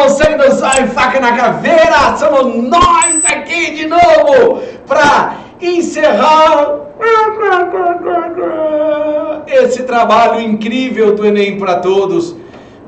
sangue no zóio e faca na caveira, somos nós aqui de novo para encerrar esse trabalho incrível do Enem para Todos,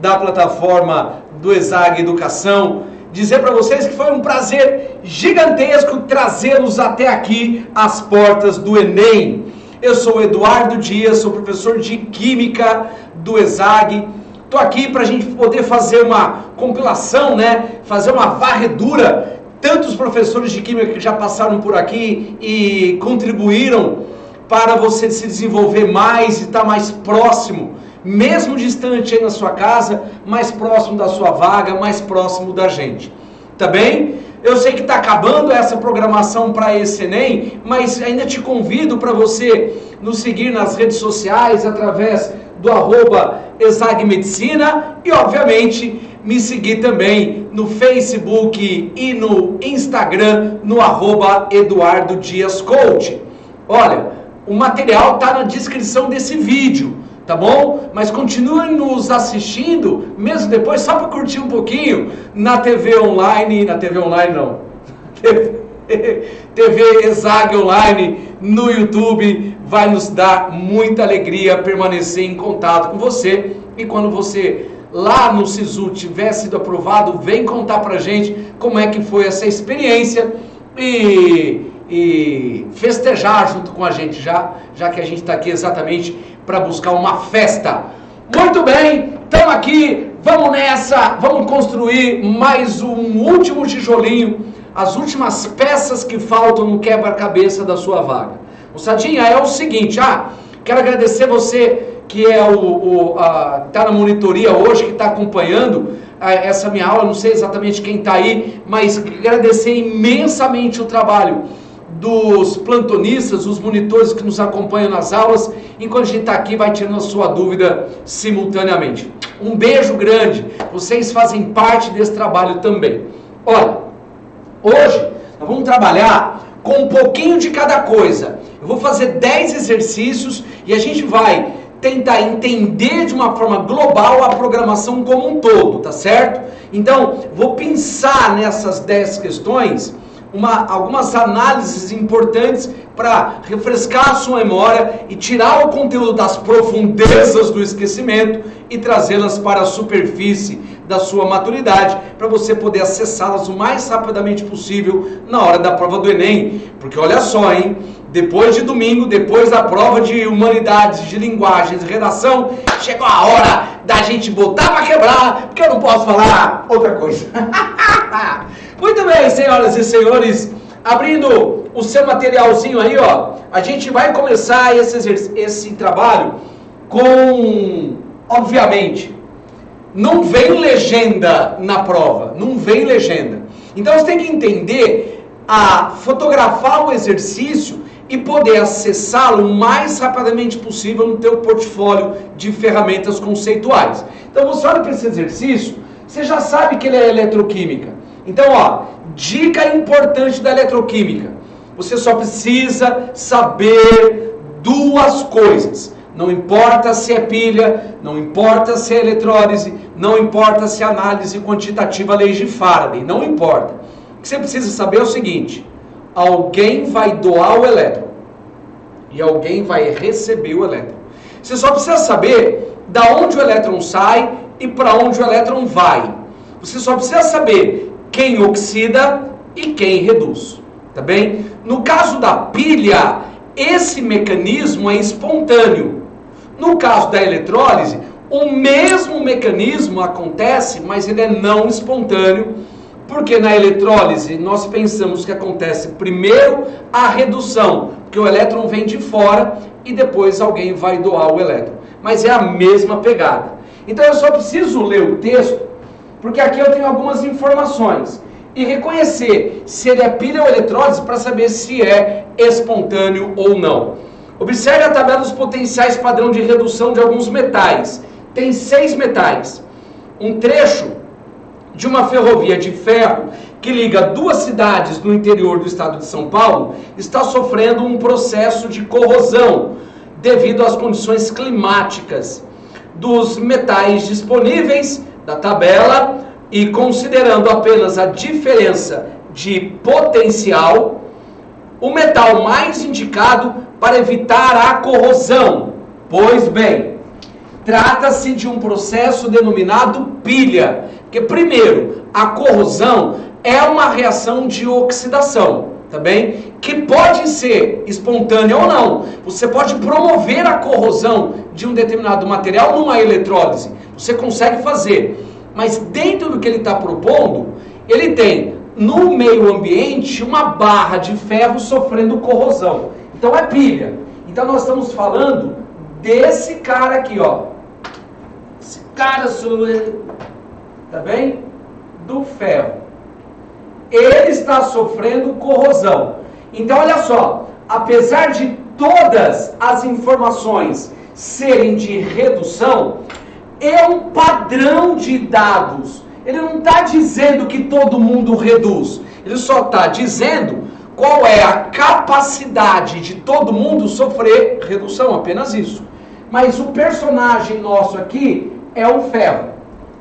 da plataforma do ESAG Educação. Dizer para vocês que foi um prazer gigantesco trazê-los até aqui, às portas do Enem. Eu sou o Eduardo Dias, sou professor de Química do ESAG. Estou aqui para a gente poder fazer uma compilação, fazer uma varredura. Tantos professores de Química que já passaram por aqui e contribuíram para você se desenvolver mais e estar mais próximo, mesmo distante aí na sua casa, mais próximo da sua vaga, mais próximo da gente. Tá bem? Eu sei que está acabando essa programação para esse Enem, mas ainda te convido para você nos seguir nas redes sociais, através do @ESAGMedicina e, obviamente, me seguir também no Facebook e no Instagram, no @EduardoDiasCoach. Olha, o material está na descrição desse vídeo, tá bom? Mas continuem nos assistindo, mesmo depois, só para curtir um pouquinho, na TV Online, não, TV ESAG Online, no YouTube. Vai nos dar muita alegria permanecer em contato com você. E quando você lá no SISU tiver sido aprovado, vem contar pra gente como é que foi essa experiência e festejar junto com a gente, já que a gente está aqui exatamente para buscar uma festa. Muito bem, estamos aqui, vamos nessa, vamos construir mais um último tijolinho, as últimas peças que faltam no quebra-cabeça da sua vaga. Moçadinha, é o seguinte, quero agradecer você que tá na monitoria hoje, que está acompanhando essa minha aula, não sei exatamente quem está aí, mas agradecer imensamente o trabalho dos plantonistas, os monitores que nos acompanham nas aulas, enquanto a gente está aqui, vai tirando a sua dúvida simultaneamente. Um beijo grande, vocês fazem parte desse trabalho também. Olha, hoje nós vamos trabalhar com um pouquinho de cada coisa. Eu vou fazer 10 exercícios e a gente vai tentar entender de uma forma global a programação como um todo, tá certo? Então, vou pensar nessas 10 questões algumas análises importantes para refrescar a sua memória e tirar o conteúdo das profundezas do esquecimento e trazê-las para a superfície da sua maturidade, para você poder acessá-las o mais rapidamente possível na hora da prova do Enem. Porque olha só, hein? Depois de domingo, depois da prova de humanidades, de linguagens, de redação, chegou a hora da gente botar para quebrar, porque eu não posso falar outra coisa. Muito bem, senhoras e senhores, abrindo o seu materialzinho aí, a gente vai começar esse trabalho com, obviamente, não vem legenda na prova, não vem legenda. Então você tem que entender fotografar o exercício e poder acessá-lo o mais rapidamente possível no teu portfólio de ferramentas conceituais. Então você olha para esse exercício, você já sabe que ele é eletroquímica. Então, dica importante da eletroquímica. Você só precisa saber duas coisas. Não importa se é pilha, não importa se é eletrólise, não importa se é análise quantitativa lei de Faraday, não importa. O que você precisa saber é o seguinte: alguém vai doar o elétron e alguém vai receber o elétron. Você só precisa saber da onde o elétron sai e para onde o elétron vai. Você só precisa saber quem oxida e quem reduz, tá bem? No caso da pilha, esse mecanismo é espontâneo. No caso da eletrólise, o mesmo mecanismo acontece, mas ele é não espontâneo, porque na eletrólise nós pensamos que acontece primeiro a redução, porque o elétron vem de fora e depois alguém vai doar o elétron. Mas é a mesma pegada. Então eu só preciso ler o texto, porque aqui eu tenho algumas informações, e reconhecer se ele é pilha ou eletrólise para saber se é espontâneo ou não. Observe a tabela dos potenciais padrão de redução de alguns metais. Tem 6 metais. Um trecho de uma ferrovia de ferro que liga 2 cidades no interior do estado de São Paulo está sofrendo um processo de corrosão devido às condições climáticas. Dos metais disponíveis da tabela, e considerando apenas a diferença de potencial, o metal mais indicado para evitar a corrosão. Pois bem, trata-se de um processo denominado pilha, porque primeiro, a corrosão é uma reação de oxidação, tá bem? Que pode ser espontânea ou não. Você pode promover a corrosão de um determinado material numa eletrólise. Você consegue fazer. Mas dentro do que ele está propondo, ele tem no meio ambiente uma barra de ferro sofrendo corrosão. Então é pilha. Então nós estamos falando desse cara aqui, ó. Esse cara, tá bem? Do ferro. Ele está sofrendo corrosão. Então olha só, apesar de todas as informações serem de redução, é um padrão de dados. Ele não está dizendo que todo mundo reduz. Ele só está dizendo qual é a capacidade de todo mundo sofrer redução, apenas isso. Mas o personagem nosso aqui é o ferro,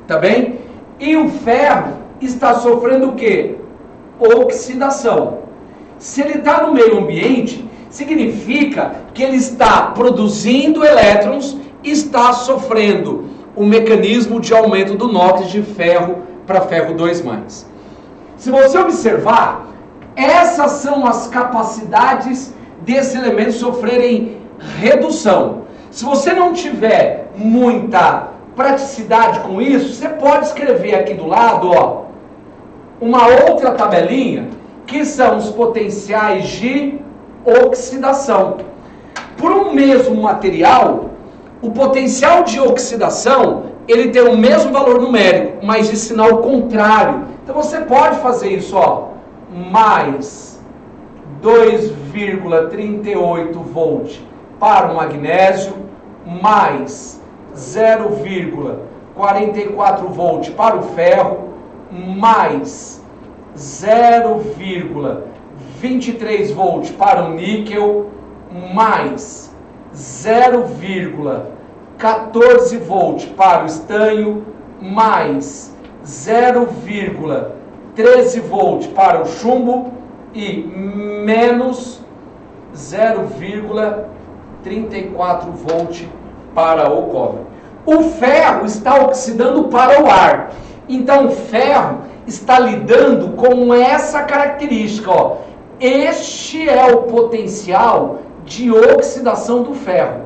tá bem? E o ferro está sofrendo o quê? Oxidação. Se ele está no meio ambiente, significa que ele está produzindo elétrons, está sofrendo o mecanismo de aumento do NOx de ferro para ferro 2+. Se você observar, essas são as capacidades desse elemento sofrerem redução. Se você não tiver muita praticidade com isso, você pode escrever aqui do lado, ó, uma outra tabelinha, que são os potenciais de oxidação. Por um mesmo material, o potencial de oxidação, ele tem o mesmo valor numérico, mas de sinal contrário. Então você pode fazer isso, ó, mais 2,38 volt para o magnésio, mais 0,44 volt para o ferro, mais 0,23 volt para o níquel, mais 0,14 volt para o estanho, mais 0,13 volt para o chumbo e menos 0,34 volt para o cobre. O ferro está oxidando para o ar. Então o ferro está lidando com essa característica, ó. Este é o potencial de oxidação do ferro.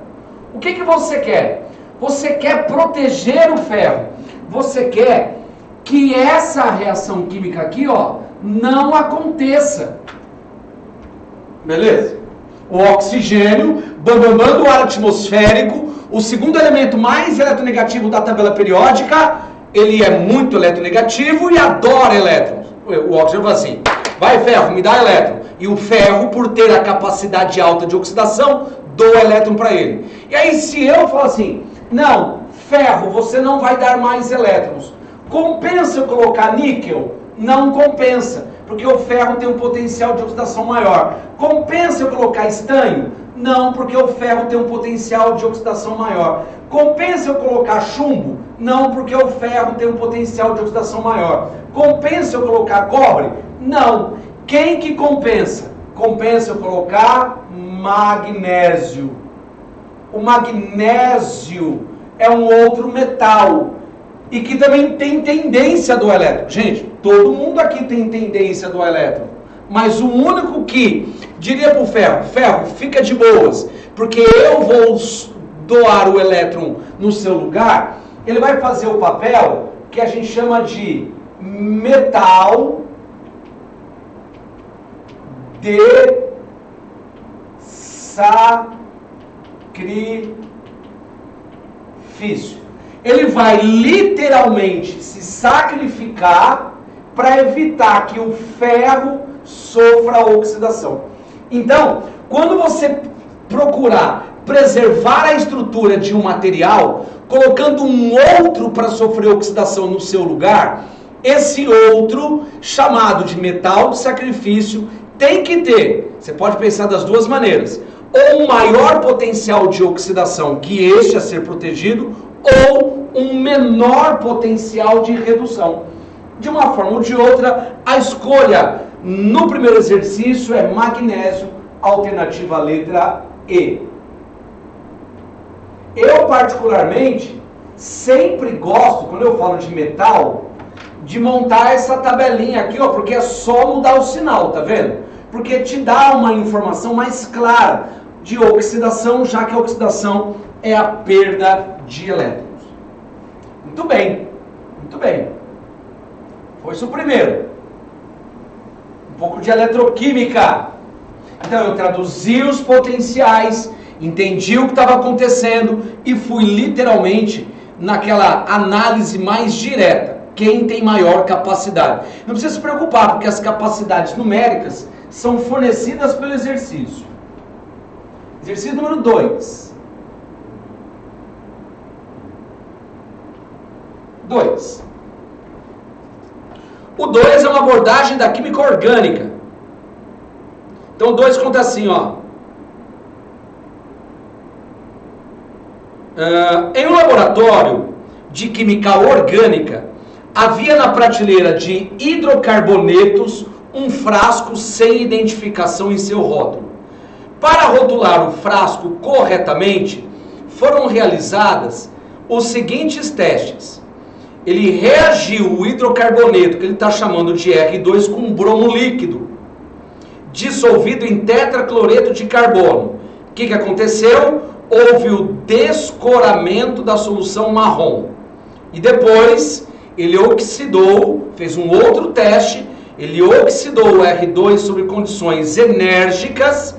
O que você quer? Você quer proteger o ferro. Você quer que essa reação química aqui, ó, não aconteça. Beleza? O oxigênio, do ar atmosférico, o segundo elemento mais eletronegativo da tabela periódica, ele é muito eletronegativo e adora elétrons. O oxigênio fala assim, vai ferro, me dá elétron. E o ferro, por ter a capacidade alta de oxidação, dou elétron para ele. E aí se eu falar assim, não, ferro, você não vai dar mais elétrons. Compensa eu colocar níquel? Não compensa, porque o ferro tem um potencial de oxidação maior. Compensa eu colocar estanho? Não, porque o ferro tem um potencial de oxidação maior. Compensa eu colocar chumbo? Não, porque o ferro tem um potencial de oxidação maior. Compensa eu colocar cobre? Não. Quem que compensa? Compensa eu colocar magnésio. O magnésio é um outro metal e que também tem tendência do elétron. Gente, todo mundo aqui tem tendência do elétron. Mas o único que diria para o ferro, ferro, fica de boas, porque eu vou doar o elétron no seu lugar, ele vai fazer o papel que a gente chama de metal de sacrifício. Ele vai literalmente se sacrificar para evitar que o ferro sofra oxidação. Então, quando você procurar preservar a estrutura de um material, colocando um outro para sofrer oxidação no seu lugar, esse outro, chamado de metal de sacrifício, tem que ter, você pode pensar das duas maneiras, ou um maior potencial de oxidação que este a ser protegido, ou um menor potencial de redução. De uma forma ou de outra, a escolha no primeiro exercício é magnésio, alternativa a letra E. Eu, particularmente, sempre gosto, quando eu falo de metal, de montar essa tabelinha aqui, ó, porque é só mudar o sinal, tá vendo? Porque te dá uma informação mais clara de oxidação, já que a oxidação é a perda de elétrons. Muito bem, muito bem. Foi isso o primeiro. Um pouco de eletroquímica. Então eu traduzi os potenciais, entendi o que estava acontecendo e fui literalmente naquela análise mais direta. Quem tem maior capacidade? Não precisa se preocupar, porque as capacidades numéricas são fornecidas pelo exercício. Exercício número 2. 2. O 2 é uma abordagem da química orgânica. Então o 2 conta assim, ó. Em um laboratório de química orgânica, havia na prateleira de hidrocarbonetos um frasco sem identificação em seu rótulo. Para rotular o frasco corretamente, foram realizadas os seguintes testes. Ele reagiu o hidrocarboneto, que ele está chamando de R2, com bromo líquido, dissolvido em tetracloreto de carbono. O que aconteceu? Houve o descoramento da solução marrom. E depois ele oxidou, fez um outro teste, ele oxidou o R2 sob condições enérgicas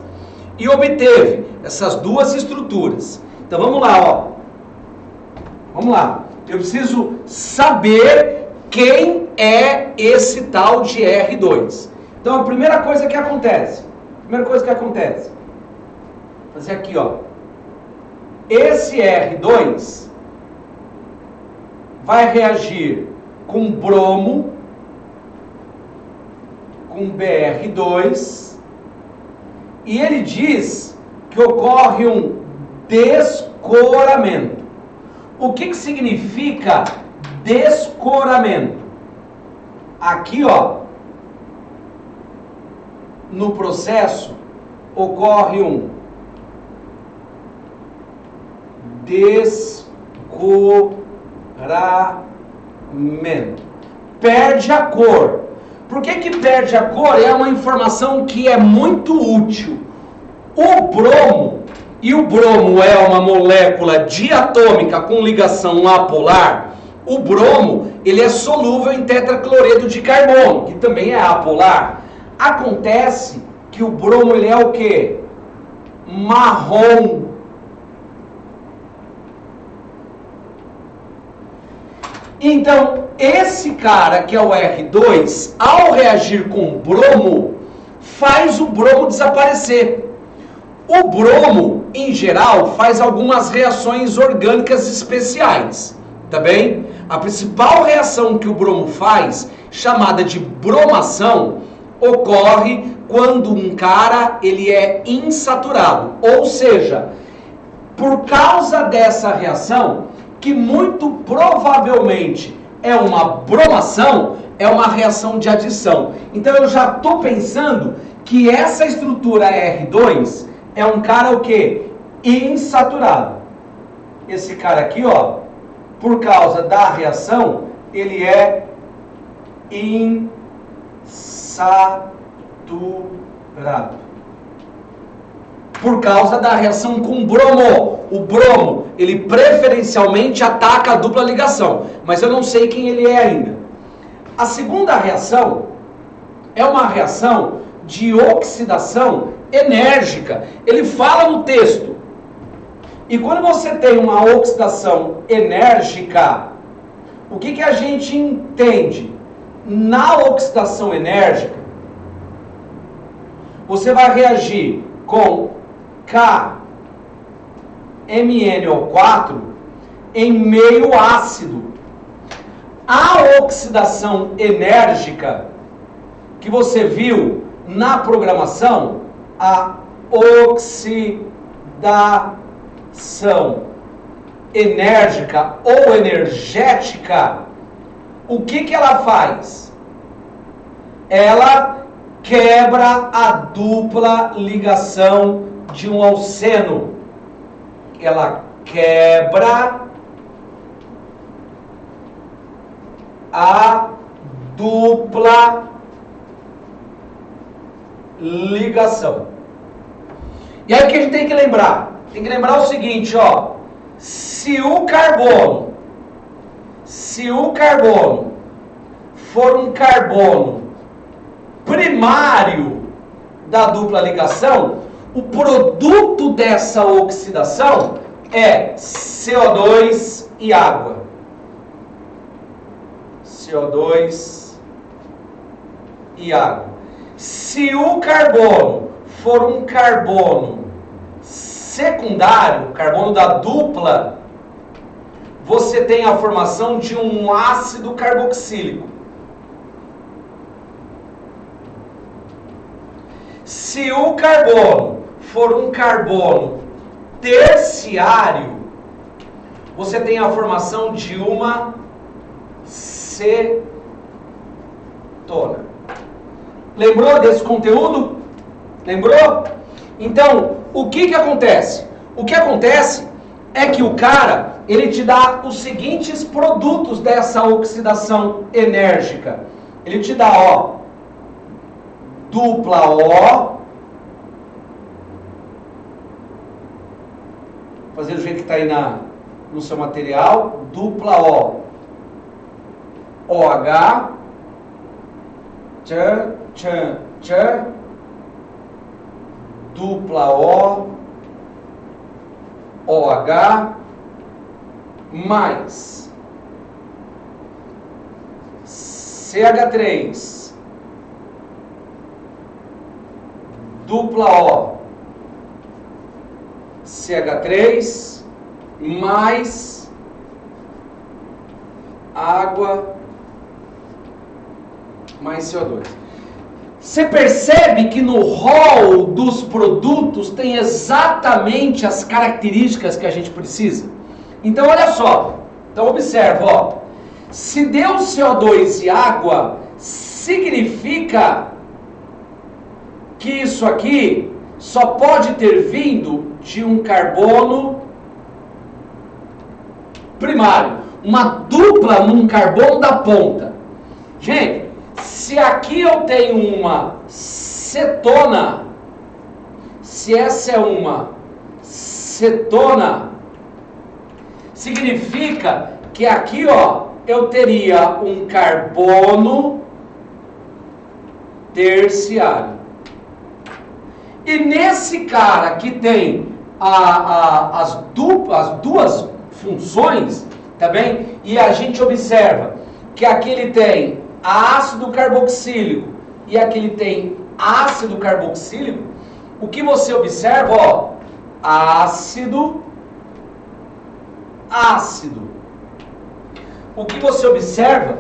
e obteve essas duas estruturas. Então vamos lá, ó. Vamos lá. Eu preciso saber quem é esse tal de R2. Então a primeira coisa que acontece, fazer aqui, ó. Esse R2 vai reagir com bromo, com BR2, e ele diz que ocorre um descoramento. O que significa descoramento? Aqui, ó, no processo, ocorre um descoramento. Perde a cor. Por que perde a cor? É uma informação que é muito útil. O bromo, e o bromo é uma molécula diatômica com ligação apolar, o bromo, ele é solúvel em tetracloreto de carbono, que também é apolar. Acontece que o bromo, ele é o quê? Marrom. Então, esse cara, que é o R2, ao reagir com bromo, faz o bromo desaparecer. O bromo, em geral, faz algumas reações orgânicas especiais, tá bem? A principal reação que o bromo faz, chamada de bromação, ocorre quando um cara ele é insaturado. Ou seja, por causa dessa reação, que muito provavelmente é uma bromação, é uma reação de adição. Então eu já estou pensando que essa estrutura R2 é um cara o quê? Insaturado. Esse cara aqui, ó, por causa da reação, ele é insaturado. Por causa da reação com bromo. O bromo, ele preferencialmente ataca a dupla ligação, mas eu não sei quem ele é ainda. A segunda reação é uma reação de oxidação enérgica. Ele fala no texto. E quando você tem uma oxidação enérgica, o que a gente entende? Na oxidação enérgica, você vai reagir com KMnO4 em meio ácido. A oxidação enérgica que você viu na programação, a oxidação enérgica ou energética, o que ela faz? Ela quebra a dupla ligação de um alceno. Ela quebra a dupla ligação. E aí o que a gente tem que lembrar? Tem que lembrar o seguinte, ó. Se o carbono for um carbono primário da dupla ligação, o produto dessa oxidação é CO2 e água. CO2 e água. Se o carbono for um carbono secundário, carbono da dupla, você tem a formação de um ácido carboxílico. Se o carbono for um carbono terciário, você tem a formação de uma cetona. Lembrou desse conteúdo? Lembrou? Então, o que acontece? O que acontece é que o cara, ele te dá os seguintes produtos dessa oxidação enérgica. Ele te dá, ó, dupla O, fazer do jeito que está aí no seu material, dupla O, OH, tchan, tchan, tchan, dupla O, OH, mais CH3, dupla O, CH3, mais água, mais CO2. Você percebe que no rol dos produtos tem exatamente as características que a gente precisa? Então olha só, então observa, ó. Se deu CO2 e água, significa que isso aqui só pode ter vindo de um carbono primário, uma dupla num carbono da ponta. Gente, se aqui eu tenho uma cetona, se essa é uma cetona, significa que aqui, ó, eu teria um carbono terciário. E nesse cara que tem as duas funções, tá bem? E a gente observa que aqui ele tem ácido carboxílico e aqui ele tem ácido carboxílico. O que você observa, ó, ácido. O que você observa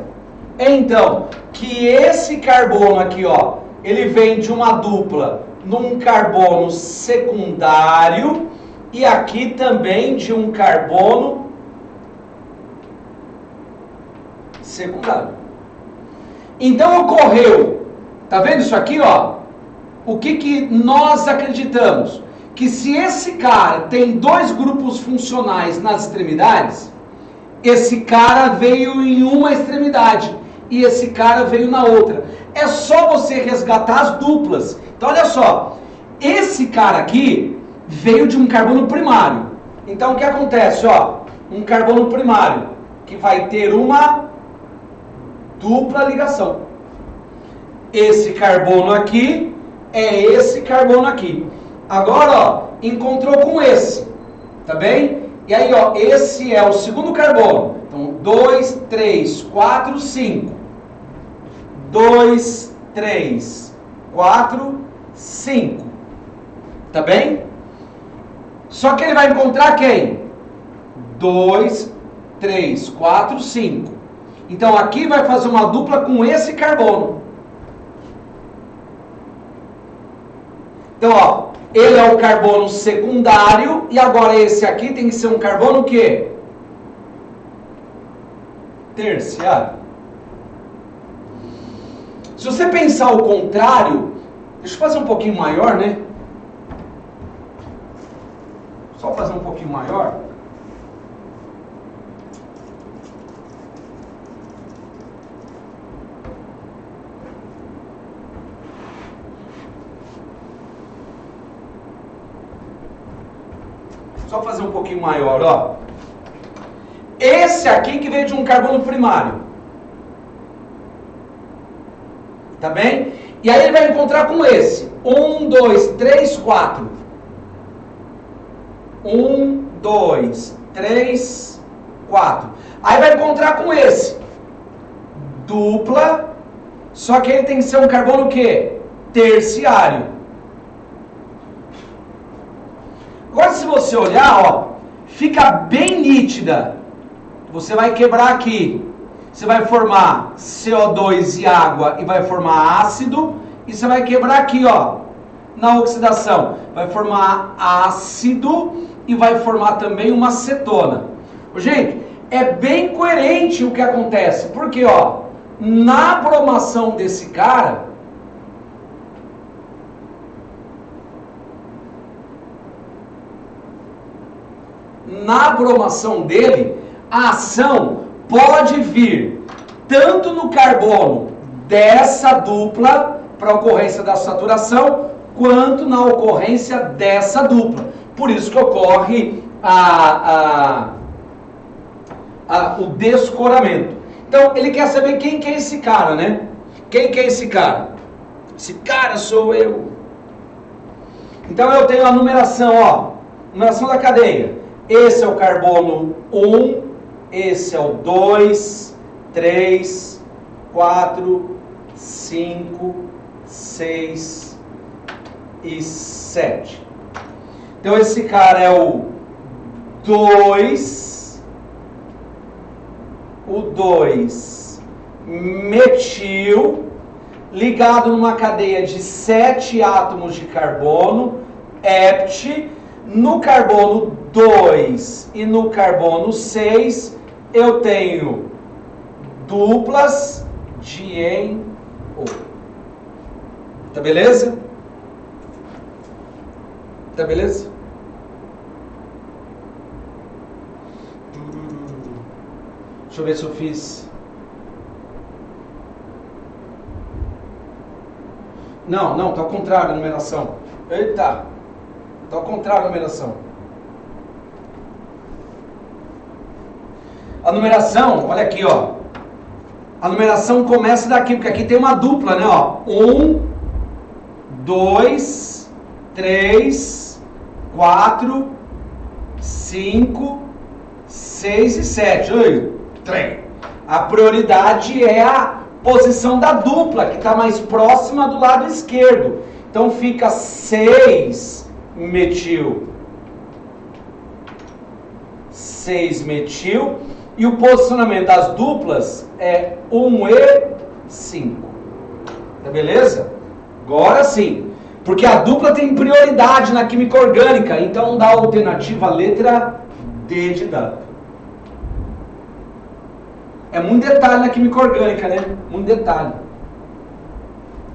é então que esse carbono aqui, ó, ele vem de uma dupla num carbono secundário e aqui também de um carbono secundário. Então ocorreu, tá vendo isso aqui, ó? O que nós acreditamos? Que se esse cara tem dois grupos funcionais nas extremidades, esse cara veio em uma extremidade e esse cara veio na outra. É só você resgatar as duplas. Então olha só, esse cara aqui veio de um carbono primário. Então o que acontece, ó? Um carbono primário que vai ter uma dupla ligação. Esse carbono aqui é esse carbono aqui. Agora, ó, encontrou com esse, tá bem? E aí, ó, esse é o segundo carbono. Então, 2, 3, 4, 5. 2, 3, 4, 5. Tá bem? Só que ele vai encontrar quem? 2, 3, 4, 5. Então, aqui vai fazer uma dupla com esse carbono. Então, ó, ele é o carbono secundário e agora esse aqui tem que ser um carbono o quê? Terciário. Se você pensar o contrário, deixa eu fazer um pouquinho maior, né? Só fazer um pouquinho maior. Só fazer um pouquinho maior, ó. Esse aqui que veio de um carbono primário. Tá bem? E aí ele vai encontrar com esse. 1, 2, 3, 4. 1, 2, 3, 4. Aí vai encontrar com esse. Dupla. Só que ele tem que ser um carbono o quê? Terciário. Agora se você olhar, ó, fica bem nítida. Você vai quebrar aqui. Você vai formar CO2 e água e vai formar ácido. E você vai quebrar aqui, ó, na oxidação. Vai formar ácido e vai formar também uma cetona. Gente, é bem coerente o que acontece. Porque, ó, na bromação desse cara, na bromação dele, a ação pode vir tanto no carbono dessa dupla, para a ocorrência da saturação, quanto na ocorrência dessa dupla. Por isso que ocorre o descoramento. Então, ele quer saber quem que é esse cara, né? Quem que é esse cara? Esse cara sou eu. Então, eu tenho a numeração, ó. Numeração da cadeia. Esse é o carbono 1, esse é o 2, 3, 4, 5, 6 e 7. Então esse cara é o 2, metil, ligado numa cadeia de 7 átomos de carbono, hept. No carbono 2 e no carbono 6, eu tenho duplas de NO. Tá beleza? Tá beleza? Deixa eu ver se eu fiz. Não, tá ao contrário a numeração. Eita! Tá ao contrário a numeração. A numeração, olha aqui, ó. A numeração começa daqui, porque aqui tem uma dupla, né, ó. 1, 2, 3, 4, 5, 6 e 7. Oi, trem. A prioridade é a posição da dupla, que está mais próxima do lado esquerdo. Então fica 6 metil. 6 metil. E o posicionamento das duplas é 1 e 5. Tá beleza? Agora sim. Porque a dupla tem prioridade na química orgânica. Então dá a alternativa letra D de dado. É muito detalhe na química orgânica, né? Muito detalhe.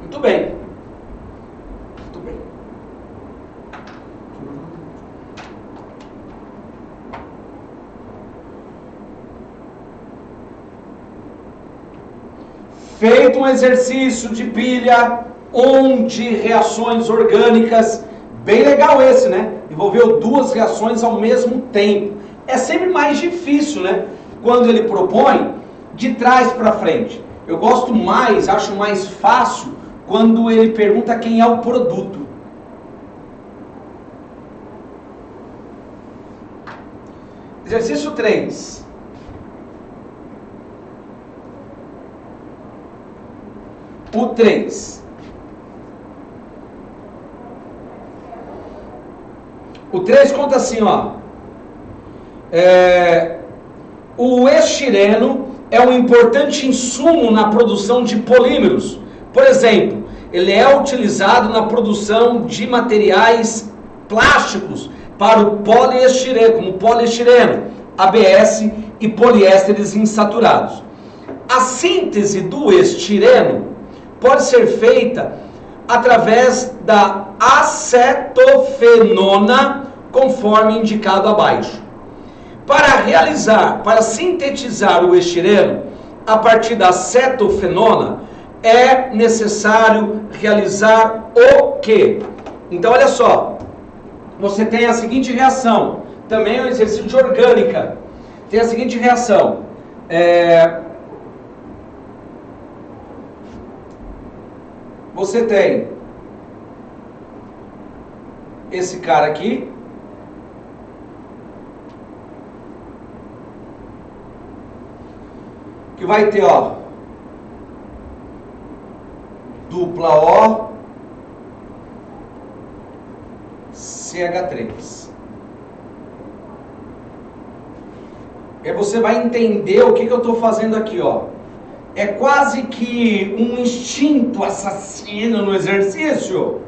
Muito bem. Muito bem. Feito um exercício de pilha, de reações orgânicas, bem legal esse, né? Envolveu 2 reações ao mesmo tempo. É sempre mais difícil, né? Quando ele propõe de trás para frente. Eu gosto mais, acho mais fácil, quando ele pergunta quem é o produto. Exercício 3. O 3. O 3 conta assim, ó. O estireno é um importante insumo na produção de polímeros. Por exemplo, ele é utilizado na produção de materiais plásticos para o poliestireno, como poliestireno, ABS e poliésteres insaturados. A síntese do estireno pode ser feita através da acetofenona, conforme indicado abaixo. Para sintetizar o estireno, a partir da acetofenona, é necessário realizar o quê? Então, olha só, você tem a seguinte reação, também é um exercício de orgânica, tem a seguinte reação, você tem esse cara aqui, que vai ter, ó, dupla O, CH3. E você vai entender o que eu estou fazendo aqui, ó. É quase que um instinto assassino no exercício.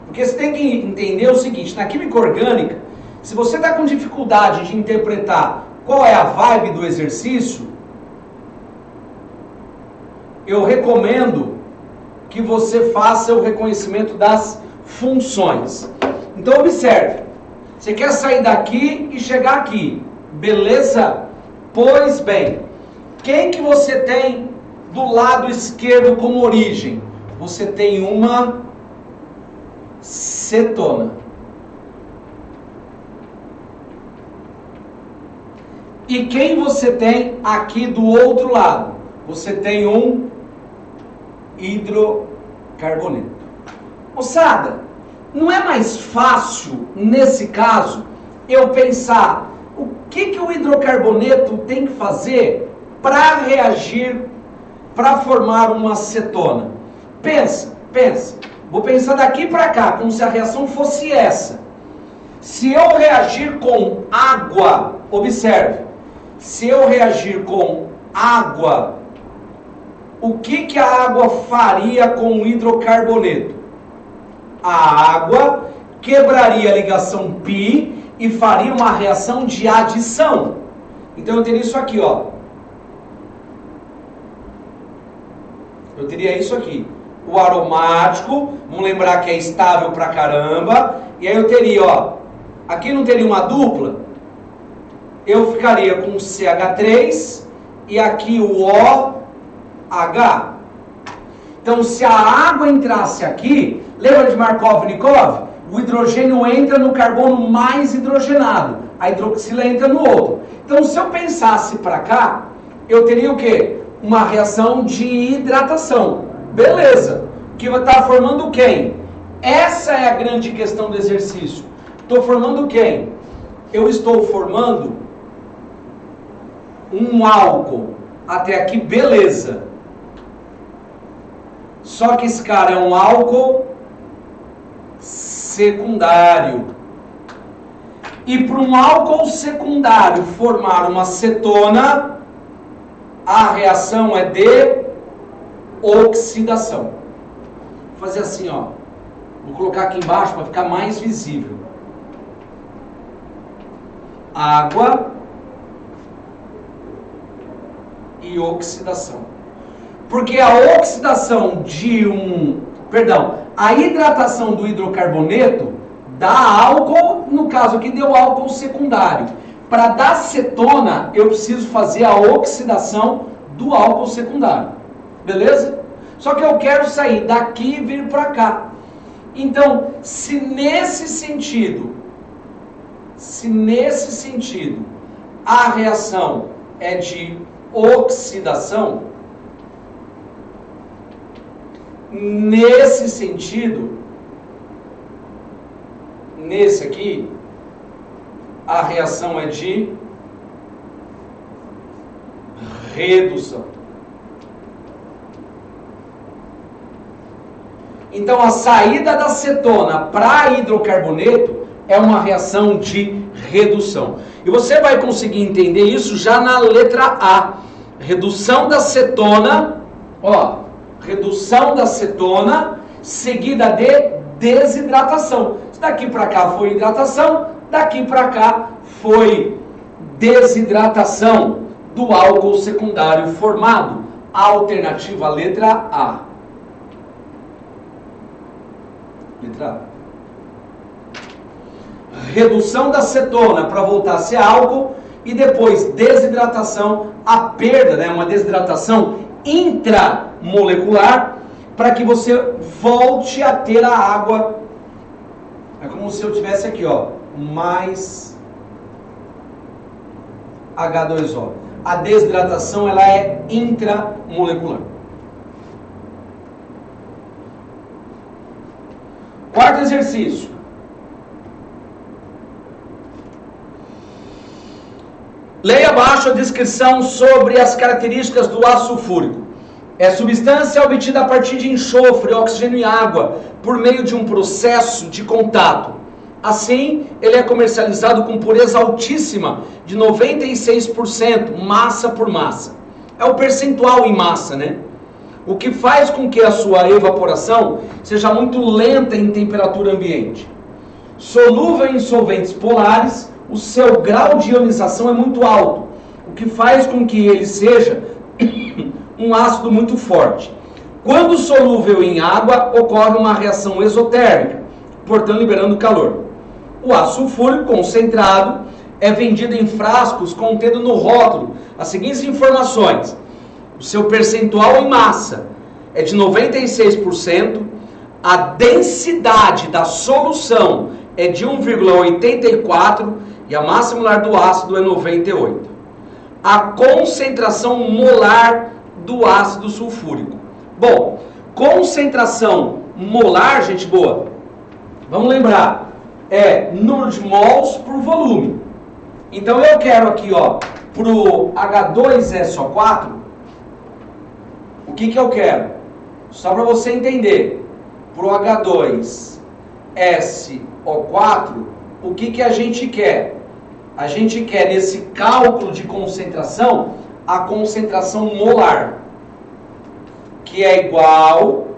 Porque você tem que entender o seguinte, na química orgânica, se você está com dificuldade de interpretar qual é a vibe do exercício, eu recomendo que você faça o reconhecimento das funções. Então observe, você quer sair daqui e chegar aqui, beleza? Pois bem, quem que você tem do lado esquerdo como origem? Você tem uma cetona. E quem você tem aqui do outro lado? Você tem um hidrocarboneto. Moçada, não é mais fácil, nesse caso, eu pensar o que o hidrocarboneto tem que fazer para reagir, para formar uma cetona? Pensa. Vou pensar daqui para cá, como se a reação fosse essa. Se eu reagir com água, observe, se eu reagir com água, o que a água faria com o hidrocarboneto? A água quebraria a ligação π e faria uma reação de adição. Então eu teria isso aqui, ó. Eu teria isso aqui. O aromático, vamos lembrar que é estável pra caramba. E aí eu teria, ó, aqui não teria uma dupla? Eu ficaria com CH3 e aqui o OH. Então, se a água entrasse aqui, lembra de Markov-Nikov? O hidrogênio entra no carbono mais hidrogenado, a hidroxila entra no outro. Então, se eu pensasse para cá, eu teria o quê? Uma reação de hidratação. Beleza. Que vai estar formando quem? Essa é a grande questão do exercício. Estou formando quem? Eu estou formando um álcool. Até aqui, beleza. Só que esse cara é um álcool secundário. E para um álcool secundário formar uma cetona, a reação é de oxidação. Vou fazer assim, ó. Vou colocar aqui embaixo para ficar mais visível. Água e oxidação. Porque a oxidação a hidratação do hidrocarboneto dá álcool, no caso aqui deu álcool secundário. Para dar cetona, eu preciso fazer a oxidação do álcool secundário. Beleza? Só que eu quero sair daqui e vir para cá. Então, se nesse sentido, a reação é de oxidação, nesse sentido, nesse aqui, a reação é de redução. Então, a saída da cetona para hidrocarboneto é uma reação de redução. E você vai conseguir entender isso já na letra A. Redução da cetona, ó, redução da cetona seguida de desidratação. Daqui para cá foi hidratação, daqui para cá foi desidratação do álcool secundário formado. Alternativa letra A. Letra A. Redução da cetona para voltar a ser álcool e depois desidratação, a perda, né, uma desidratação intramolecular para que você volte a ter a água. É como se eu tivesse aqui, ó, mais H2O. A desidratação ela é intramolecular. Quarto exercício. Leia abaixo a descrição sobre as características do ácido sulfúrico. É substância obtida a partir de enxofre, oxigênio e água, por meio de um processo de contato. Assim, ele é comercializado com pureza altíssima, de 96%, massa por massa. É o percentual em massa, né? O que faz com que a sua evaporação seja muito lenta em temperatura ambiente. Solúvel em solventes polares, o seu grau de ionização é muito alto, o que faz com que ele seja um ácido muito forte. Quando solúvel em água, ocorre uma reação exotérmica, portanto liberando calor. O ácido sulfúrico concentrado é vendido em frascos contendo no rótulo as seguintes informações: o seu percentual em massa é de 96%, a densidade da solução é de 1,84 e a massa molar do ácido é 98. A concentração molar do ácido sulfúrico. Bom, concentração molar, gente boa, vamos lembrar, é número de mols por volume. Então eu quero aqui, ó, pro H2SO4, o que eu quero? Só para você entender, pro H2SO4, o que a gente quer? A gente quer, nesse cálculo de concentração, a concentração molar, que é igual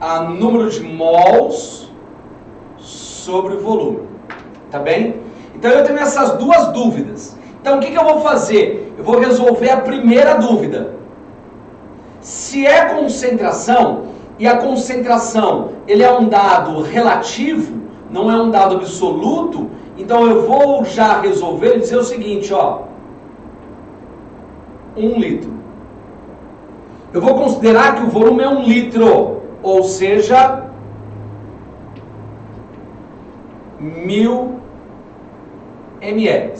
a número de mols sobre o volume. Tá bem? Então eu tenho essas duas dúvidas. Então o que eu vou fazer? Eu vou resolver a primeira dúvida. Se é concentração, e a concentração ele é um dado relativo, não é um dado absoluto, então eu vou já resolver e dizer o seguinte, ó, 1 litro. Eu vou considerar que o volume é 1 litro, ou seja, 1000 ml.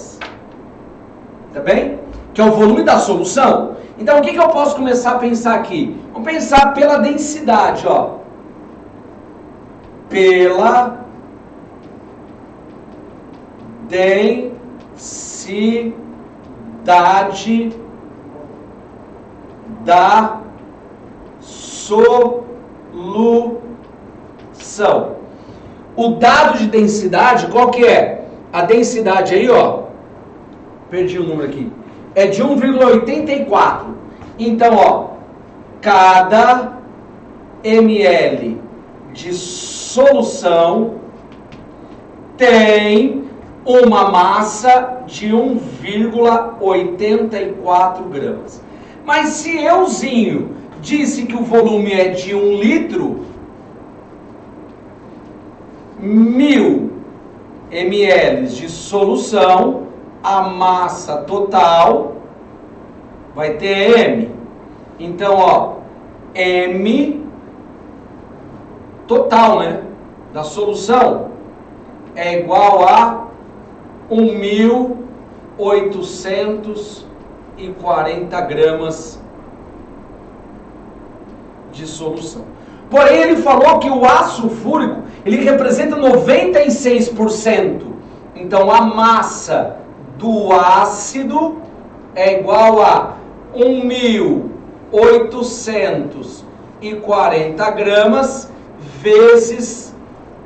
Tá bem? Que é o volume da solução. Então o que eu posso começar a pensar aqui? Vamos pensar pela densidade, ó. Pela densidade da solução. O dado de densidade, qual que é? A densidade aí, ó, perdi o número aqui, é de 1,84. Então, ó, cada ml de solução tem uma massa de 1,84 gramas. Mas se euzinho disse que o volume é de 1 litro, 1000 ml de solução, a massa total vai ter M. Então, ó, M total, né, da solução é igual a 1.840 gramas de solução. Porém, ele falou que o ácido sulfúrico, ele representa 96%. Então, a massa do ácido é igual a 1.840 gramas vezes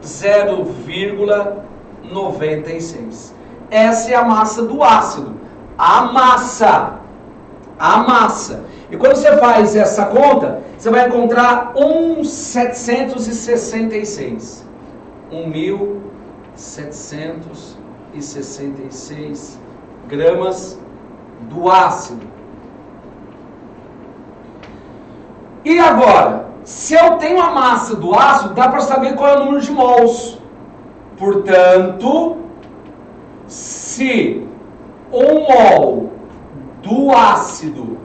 0,96. Essa é a massa do ácido. A massa. E quando você faz essa conta, você vai encontrar 1.766. 1.766 gramas do ácido. E agora, Se eu tenho a massa do ácido, dá para saber qual é o número de mols. Portanto, se 1 mol do ácido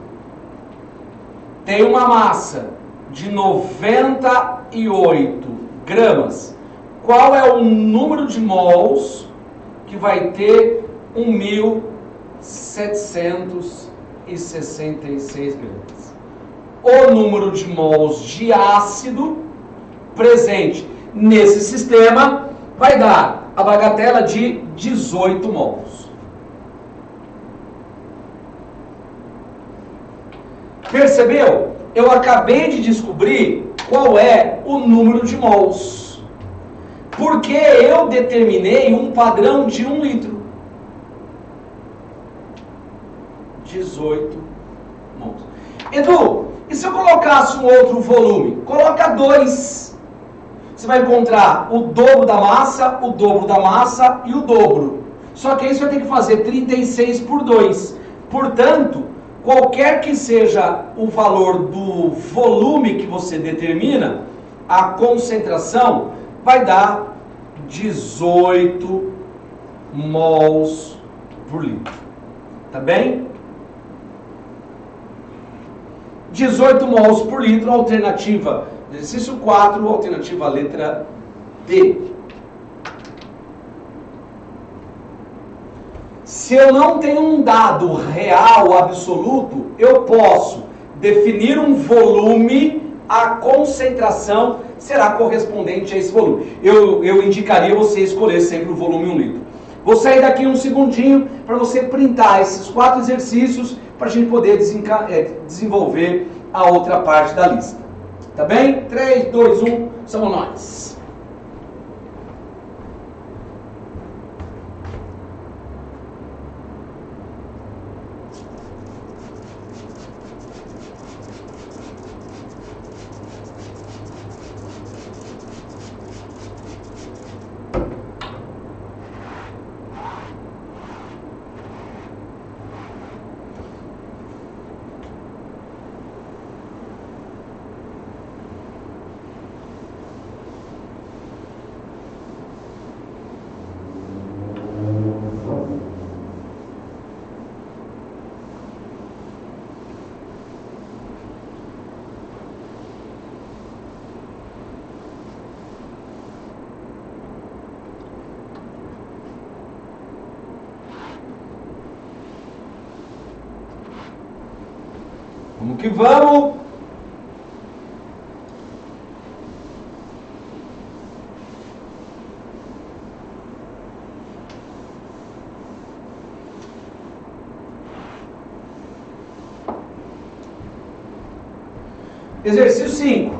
tem uma massa de 98 gramas, qual é o número de mols que vai ter 1.766 gramas? O número de mols de ácido presente nesse sistema vai dar a bagatela de 18 mols. Percebeu? Eu acabei de descobrir qual é o número de mols. Porque eu determinei um padrão de 1 litro. 18 mols. Edu, e se eu colocasse um outro volume? Coloca 2. Você vai encontrar o dobro da massa e o dobro. Só que aí você vai ter que fazer 36 por 2. Portanto, qualquer que seja o valor do volume que você determina, a concentração vai dar 18 mols por litro. Tá bem? 18 mols por litro, alternativa exercício 4, alternativa letra D. Se eu não tenho um dado real, absoluto, eu posso definir um volume, a concentração será correspondente a esse volume. Eu indicaria você escolher sempre o volume 1 litro. Vou sair daqui um segundinho para você printar esses 4 exercícios para a gente poder desenvolver a outra parte da lista. Tá bem? 3, 2, 1, somos nós. Vamos que vamos! Exercício 5.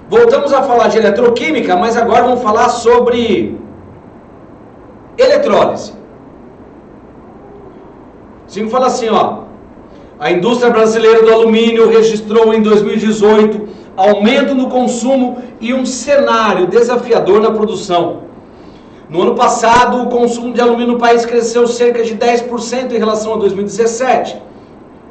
Voltamos a falar de eletroquímica, mas agora vamos falar sobre eletrólise. 5 fala assim, ó. A indústria brasileira do alumínio registrou em 2018 aumento no consumo e um cenário desafiador na produção. No ano passado, o consumo de alumínio no país cresceu cerca de 10% em relação a 2017,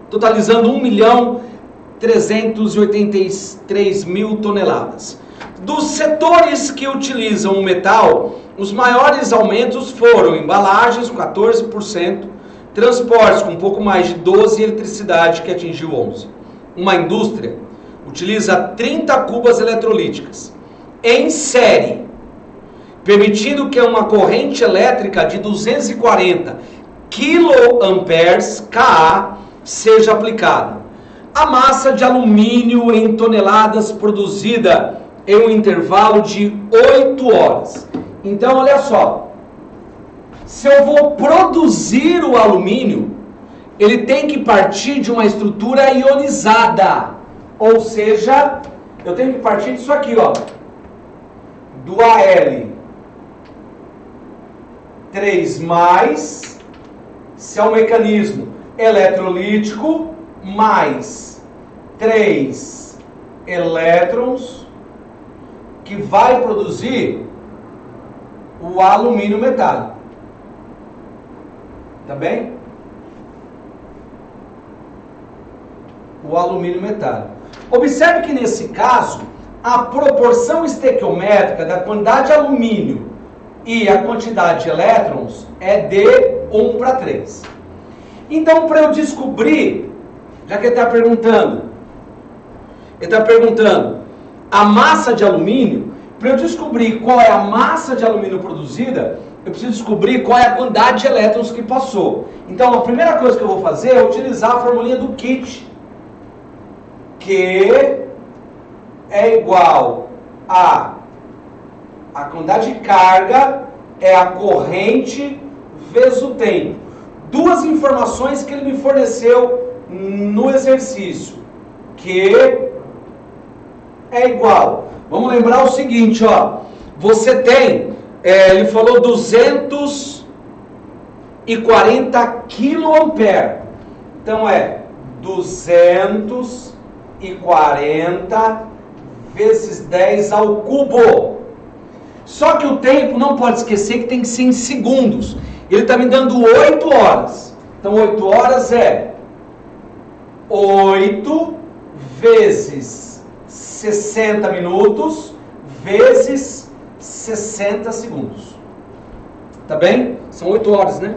totalizando 1.383.000 toneladas. Dos setores que utilizam o metal, os maiores aumentos foram embalagens, com 14%, transportes, com um pouco mais de 12%, e eletricidade, que atingiu 11%. Uma indústria utiliza 30 cubas eletrolíticas em série, permitindo que uma corrente elétrica de 240 kA seja aplicada. A massa de alumínio em toneladas produzida em um intervalo de 8 horas. Então, olha só. Se eu vou produzir o alumínio, ele tem que partir de uma estrutura ionizada. Ou seja, eu tenho que partir disso aqui, ó. Do Al3+, se é um mecanismo eletrolítico, mais 3 elétrons, que vai produzir o alumínio metálico. Tá bem? O alumínio metálico. Observe que nesse caso, a proporção estequiométrica da quantidade de alumínio e a quantidade de elétrons é de 1 para 3. Então, para eu descobrir, já que ele está perguntando a massa de alumínio, para eu descobrir qual é a massa de alumínio produzida, eu preciso descobrir qual é a quantidade de elétrons que passou. Então, a primeira coisa que eu vou fazer é utilizar a formulinha do Kitt, que é igual a quantidade de carga é a corrente vezes o tempo. Duas informações que ele me forneceu no exercício, que é igual. Vamos lembrar o seguinte, ó. Você tem, ele falou 240 kA. Então é 240 vezes 10 ao cubo. Só que o tempo, não pode esquecer que tem que ser em segundos. Ele está me dando 8 horas. Então 8 horas é 8 vezes 60 minutos vezes 60 segundos. Tá bem? São 8 horas, né?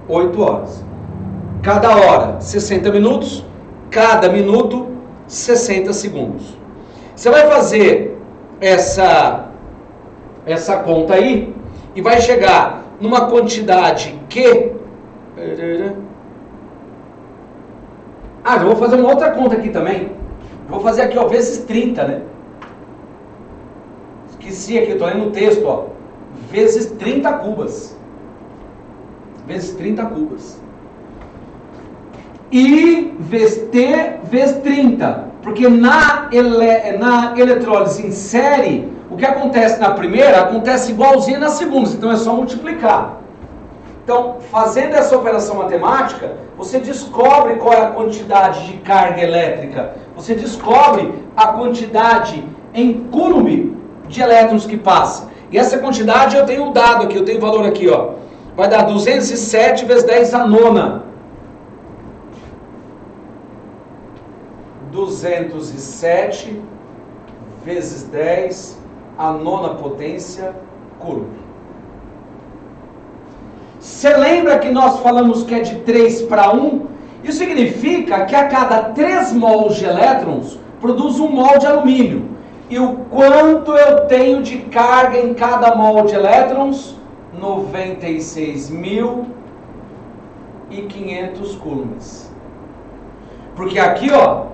8 horas. Cada hora, 60 minutos. Cada minuto, 60 segundos. Você vai fazer essa conta aí e vai chegar numa quantidade que... já vou fazer uma outra conta aqui também. Vou fazer aqui, ó, vezes 30, né? Esqueci aqui, eu tô lendo o texto, ó. Vezes 30 cubas. Vezes 30 cubas. E vezes T vezes 30. Porque na eletrólise em série, o que acontece na primeira, acontece igualzinho nas segundas. Então é só multiplicar. Então, fazendo essa operação matemática, você descobre qual é a quantidade de carga elétrica. Você descobre a quantidade em coulomb de elétrons que passa. E essa quantidade eu tenho o dado aqui, eu tenho o valor aqui, ó. Vai dar 207 vezes 10 à nona. 207 vezes 10 à nona potência coulomb. Você lembra que nós falamos que é de 3 para 1? Isso significa que a cada 3 mols de elétrons, produz 1 mol de alumínio. E o quanto eu tenho de carga em cada mol de elétrons? 96.500 coulombs. Porque aqui, ó,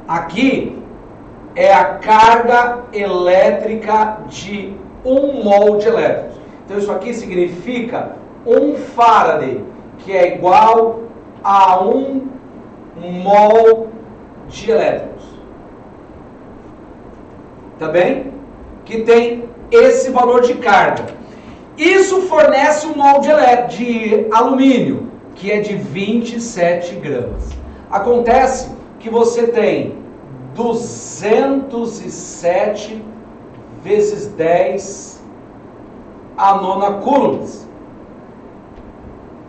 aqui é a carga elétrica de 1 mol de elétrons. Então isso aqui significa 1 Faraday, que é igual a 1 mol de elétrons. Tá bem? Que tem esse valor de carga. Isso fornece 1 mol de alumínio, que é de 27 gramas. Acontece que você tem 207 vezes 10 à nona coulombs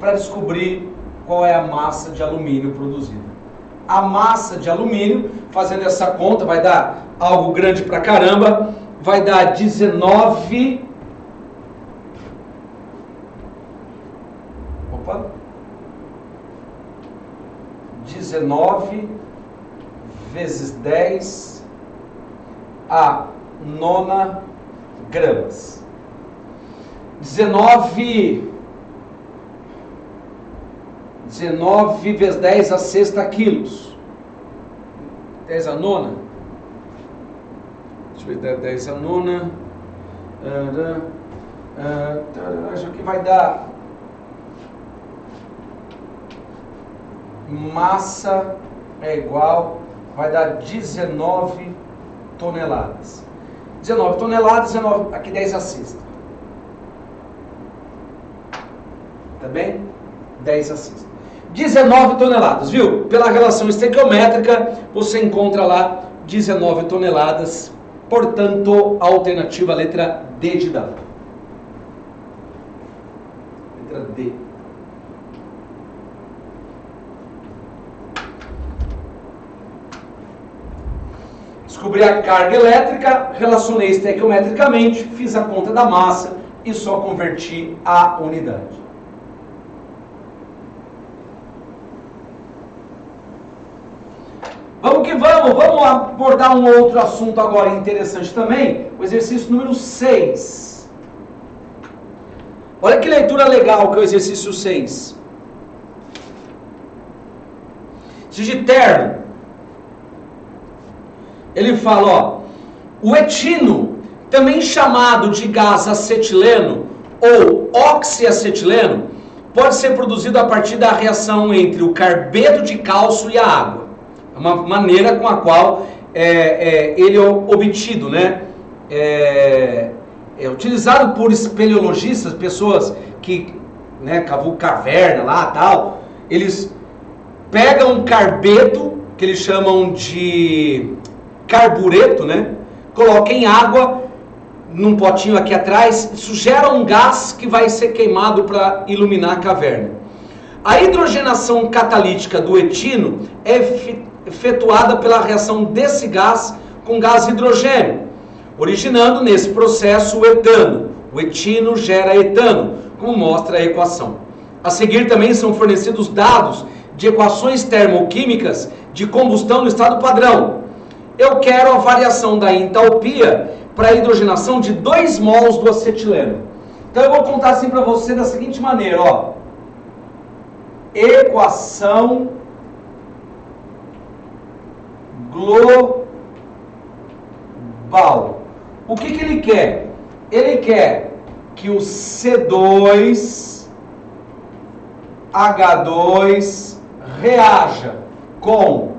para descobrir qual é a massa de alumínio produzida. A massa de alumínio, fazendo essa conta, vai dar algo grande pra caramba, vai dar 19... Opa! 19 vezes 10 à nona gramas. 19 vezes 10 a sexta quilos. 10 a nona. Deixa eu ver, 10 a nona. Acho que vai dar massa é igual, vai dar 19 toneladas. 19 toneladas, 19, aqui 10 a sexta. Tá bem? 10 a sexta. 19 toneladas, viu? Pela relação estequiométrica, você encontra lá 19 toneladas. Portanto, a alternativa, letra D de dado. Letra D. Descobri a carga elétrica, relacionei estequiometricamente, fiz a conta da massa e só converti a unidade. Vamos que vamos, vamos abordar um outro assunto agora interessante também, o exercício número 6. Olha que leitura legal que é o exercício 6. De terno. Ele fala, ó, o etino, também chamado de gás acetileno ou oxiacetileno, pode ser produzido a partir da reação entre o carbeto de cálcio e a água. É uma maneira com a qual ele é obtido, né? É utilizado por espeleologistas, pessoas que, né, cavam caverna lá e tal. Eles pegam um carbeto, que eles chamam de carbureto, né? Colocam em água, num potinho aqui atrás, isso gera um gás que vai ser queimado para iluminar a caverna. A hidrogenação catalítica do etino é efetuada pela reação desse gás com gás hidrogênio, originando nesse processo o etano. O etino gera etano, como mostra a equação. A seguir também são fornecidos dados de equações termoquímicas de combustão no estado padrão. Eu quero a variação da entalpia para a hidrogenação de 2 mols do acetileno. Então eu vou contar assim para você da seguinte maneira, ó. Equação global. O que ele quer? Ele quer que o C2H2 reaja com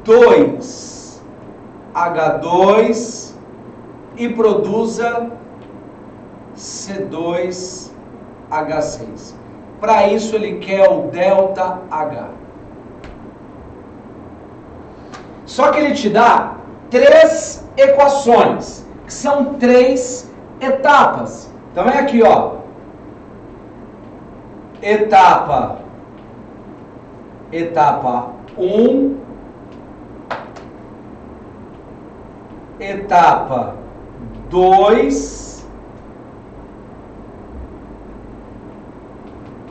2H2 e produza C2H6. Para isso ele quer o ΔH. Só que ele te dá 3 equações, que são 3 etapas. Então é aqui, ó. Etapa 1, etapa 2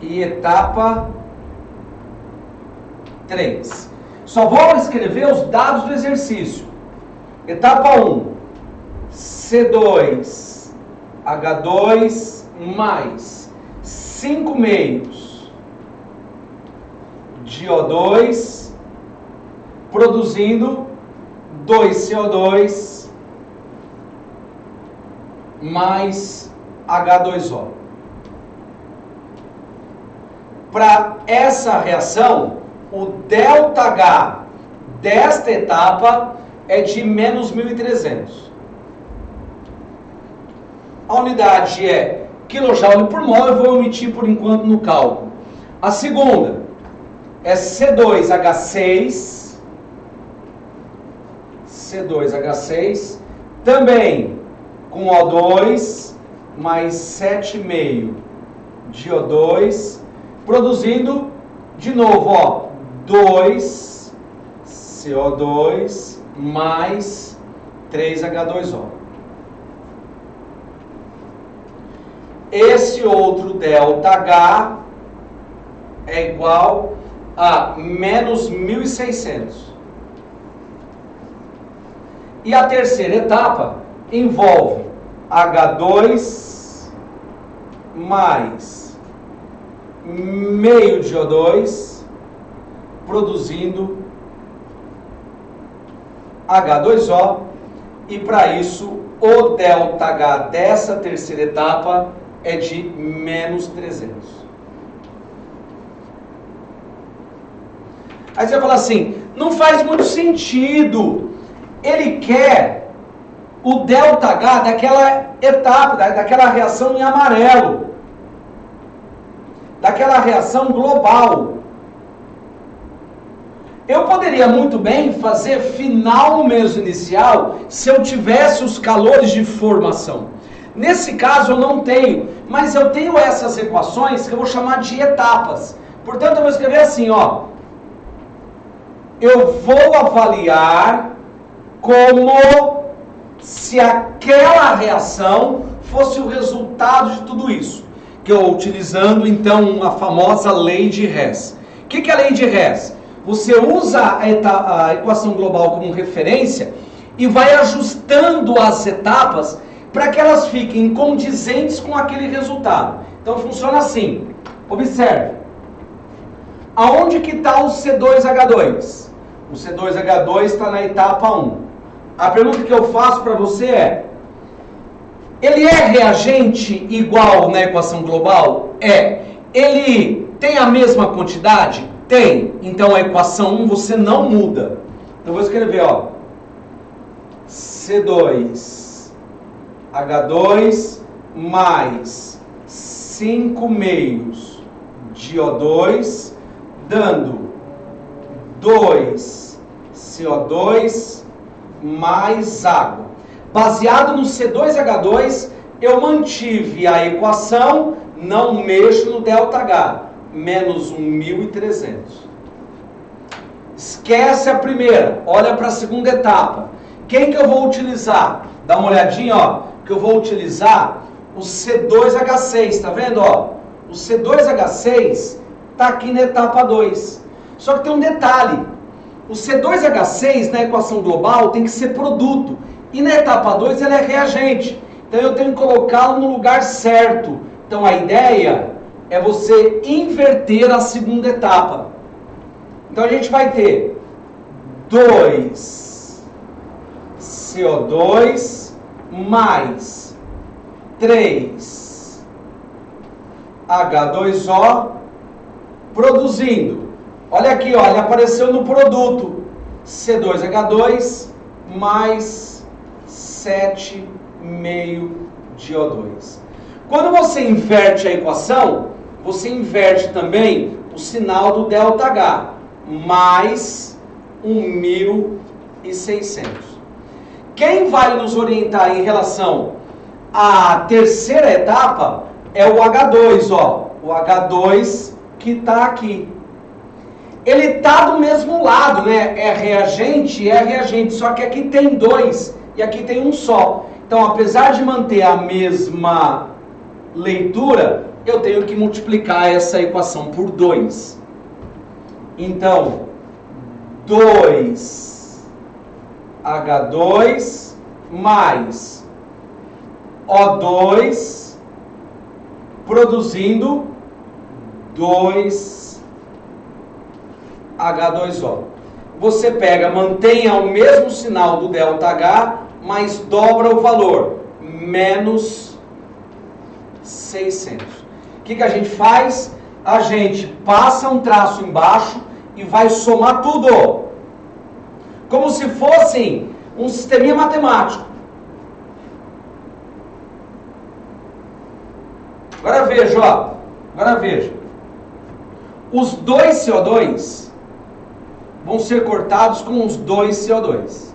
e etapa 3. Só vou escrever os dados do exercício. Etapa 1, C2H2 mais 5 meios de O2, produzindo 2CO2 mais H2O. Para essa reação, o ΔH desta etapa é de menos 1.300. A unidade é kJ por mol, eu vou omitir por enquanto no cálculo. A segunda é C2H6, também com O2 mais 7,5 de O2, produzindo de novo, ó, 2CO2 mais 3H2O. Esse outro ΔH é igual a menos 1.600. E a terceira etapa envolve H2 mais meio de O2, produzindo H2O, e para isso o ΔH dessa terceira etapa é de menos 300. Aí você vai falar assim, não faz muito sentido. Ele quer o ΔH daquela etapa, daquela reação em amarelo, daquela reação global. Eu poderia muito bem fazer final menos inicial se eu tivesse os calores de formação. Nesse caso eu não tenho, mas eu tenho essas equações que eu vou chamar de etapas. Portanto, eu vou escrever assim, ó. Eu vou avaliar como se aquela reação fosse o resultado de tudo isso. Que eu utilizando então a famosa lei de Hess. O que é a lei de Hess? Você usa a equação global como referência e vai ajustando as etapas para que elas fiquem condizentes com aquele resultado. Então funciona assim. Observe. Aonde que está o C2H2? O C2H2 está na etapa 1. A pergunta que eu faço para você é: ele é reagente igual na equação global? É. Ele tem a mesma quantidade? Tem. Então a equação 1 você não muda. Então eu vou escrever, ó. C2H2 mais 5 meios de O2, dando 2 CO2 mais água. Baseado no C2H2, eu mantive a equação, não mexo no ΔH, menos 1.300. Esquece a primeira, olha para a segunda etapa. Quem que eu vou utilizar? Dá uma olhadinha, ó, que eu vou utilizar o C2H6, tá vendo, ó? O C2H6 tá aqui na etapa 2. Só que tem um detalhe. O C2H6 na equação global tem que ser produto. E na etapa 2 ele é reagente. Então eu tenho que colocá-lo no lugar certo. Então a ideia é você inverter a segunda etapa. Então a gente vai ter 2 CO2 mais 3 H2O produzindo. Olha aqui, ó, ele apareceu no produto. C2H2 mais 7,5 de O2. Quando você inverte a equação, você inverte também o sinal do ΔH, mais 1.600. Quem vai nos orientar em relação à terceira etapa é o H2, ó. O H2 que está aqui. Ele está do mesmo lado, né? É reagente, só que aqui tem 2 e aqui tem um só. Então, apesar de manter a mesma leitura, eu tenho que multiplicar essa equação por 2. Então, 2H2 mais O2 produzindo 2H2O. Você pega, mantenha o mesmo sinal do ΔH, mas dobra o valor, menos 600. O que a gente faz? A gente passa um traço embaixo e vai somar tudo. Como se fosse um sisteminha matemático. Agora veja, ó. Agora veja. Os 2 CO2 vão ser cortados com os 2 CO2.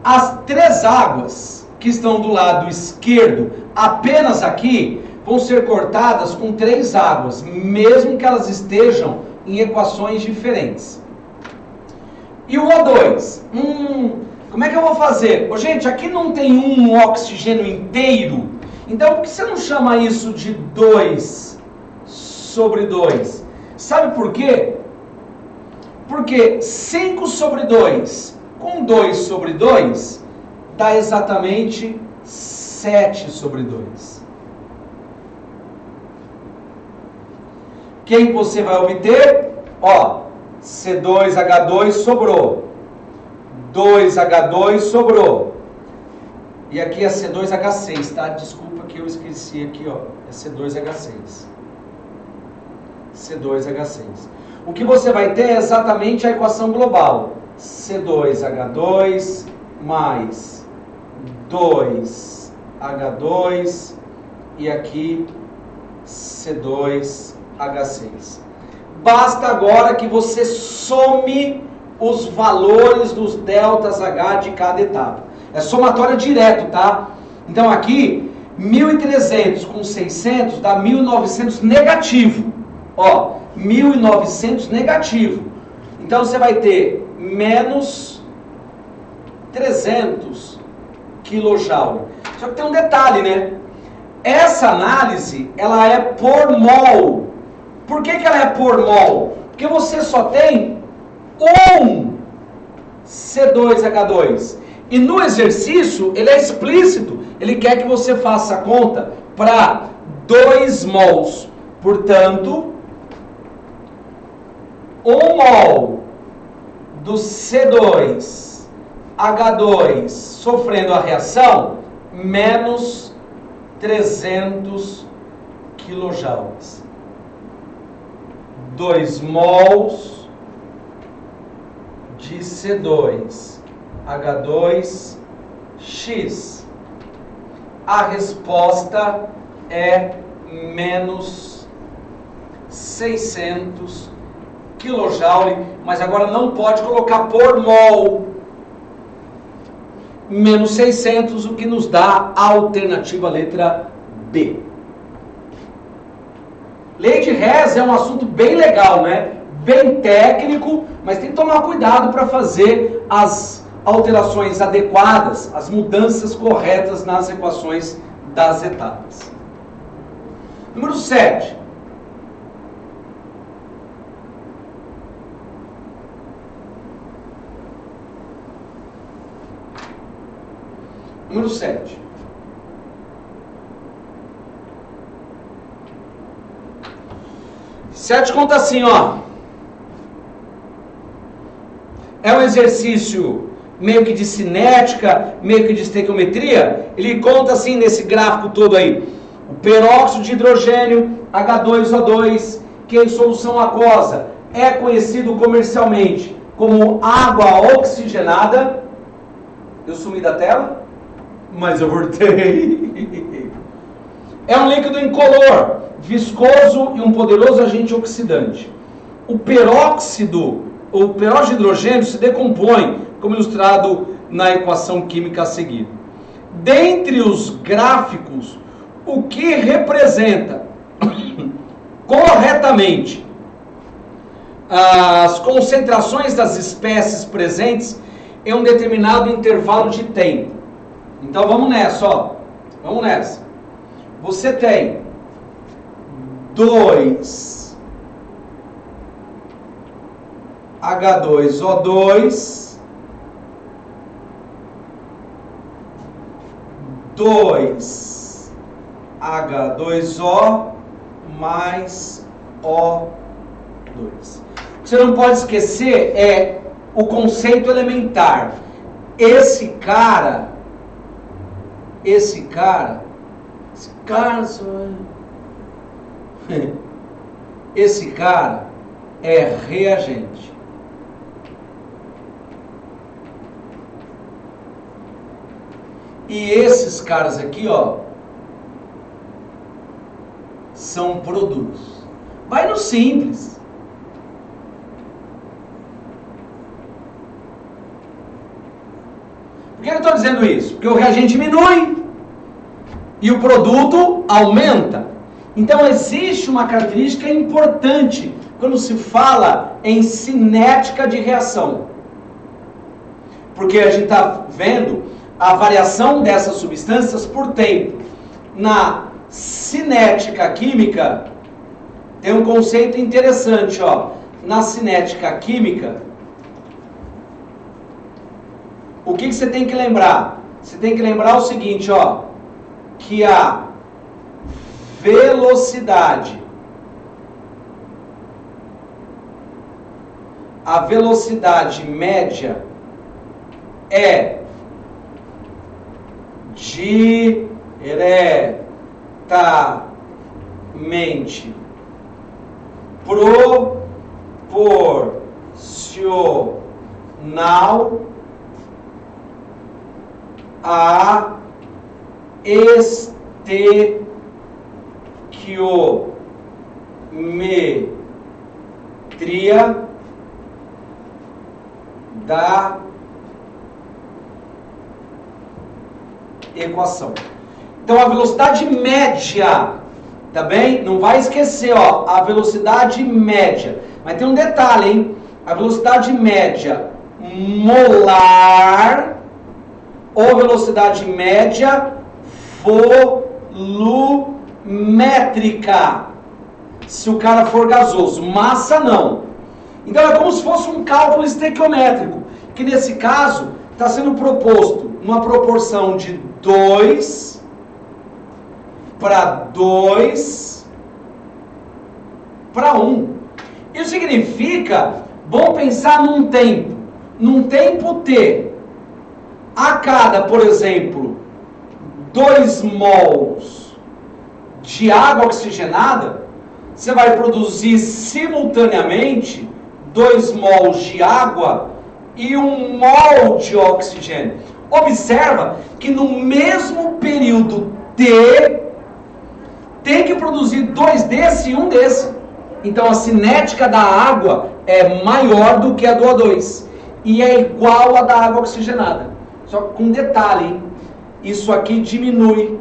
As 3 águas que estão do lado esquerdo, apenas aqui, vão ser cortadas com 3 águas, mesmo que elas estejam em equações diferentes. E o O2? Como é que eu vou fazer? Ô, gente, aqui não tem um oxigênio inteiro. Então, por que você não chama isso de 2 sobre 2? Sabe por quê? Porque 5 sobre 2 com 2 sobre 2 dá exatamente 7 sobre 2. Quem você vai obter? Ó, C2H2 sobrou. 2H2 sobrou. E aqui é C2H6, tá? Desculpa que eu esqueci aqui, ó. É C2H6. C2H6. O que você vai ter é exatamente a equação global. C2H2 mais 2H2 e aqui C2H6. basta agora que você some os valores dos deltas H de cada etapa. É somatória direto, tá? Então aqui, 1.300 com 600 dá 1.900 negativo. Ó, 1.900 negativo. Então você vai ter menos 300 kJ. Só que tem um detalhe, né? Essa análise, ela é por mol. Por que ela é por mol? Porque você só tem um C2H2. E no exercício, ele é explícito. Ele quer que você faça a conta para 2 mols. Portanto, 1 mol do C2H2 sofrendo a reação, menos 300 kJ. 2 mols de C2H2X. A resposta é menos 600 kJ, mas agora não pode colocar por mol. Menos 600, o que nos dá a alternativa letra B. Lei de Hess é um assunto bem legal, né? Bem técnico, mas tem que tomar cuidado para fazer as alterações adequadas, as mudanças corretas nas equações das etapas. Número 7. Número 7. Sete conta assim, ó. É um exercício meio que de cinética, meio que de estequiometria. Ele conta assim nesse gráfico todo aí. O peróxido de hidrogênio, H2O2, que em solução aquosa é conhecido comercialmente como água oxigenada. Eu sumi da tela, mas eu voltei. É um líquido incolor, viscoso e um poderoso agente oxidante. O peróxido de hidrogênio se decompõe, como ilustrado na equação química a seguir. Dentre os gráficos, o que representa corretamente as concentrações das espécies presentes em um determinado intervalo de tempo. Então vamos nessa, ó. Vamos nessa. Você tem 2 H2O2, 2 H2O mais O2. O que você não pode esquecer é o conceito elementar. Esse cara é reagente. E esses caras aqui, ó, são produtos. Vai no simples. Por que eu estou dizendo isso? Porque o reagente diminui e o produto aumenta. Então existe uma característica importante quando se fala em cinética de reação. Porque a gente está vendo a variação dessas substâncias por tempo. Na cinética química, tem um conceito interessante, ó. Na cinética química, o que você tem que lembrar? Você tem que lembrar o seguinte, ó, que a velocidade média é diretamente proporcional a estequiometria estequiometria da equação. Então a velocidade média, tá bem? Não vai esquecer, ó, a velocidade média. Mas tem um detalhe, hein? A velocidade média molar ou velocidade média volumétrica, se o cara for gasoso. Massa não. Então é como se fosse um cálculo estequiométrico, que nesse caso está sendo proposto uma proporção de 2 para 2 para 1. Isso significa, vamos pensar num tempo T, a cada, por exemplo, 2 mols de água oxigenada, você vai produzir simultaneamente 2 mols de água e 1 mol de oxigênio. Observa que no mesmo período T, tem que produzir 2 desse e 1 desse. Então a cinética da água é maior do que a do O2 e é igual à da água oxigenada. Só com um detalhe, hein? Isso aqui diminui.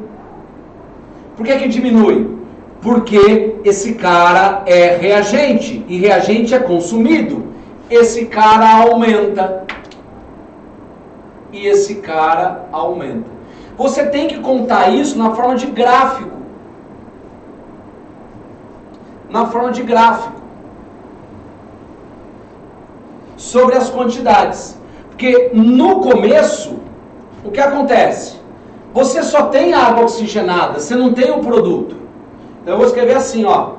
Por que diminui? Porque esse cara é reagente e reagente é consumido. Esse cara aumenta e esse cara aumenta. Você tem que contar isso na forma de gráfico. Na forma de gráfico. Sobre as quantidades. Porque no começo, o que acontece? Você só tem água oxigenada, você não tem o produto. Então eu vou escrever assim, ó.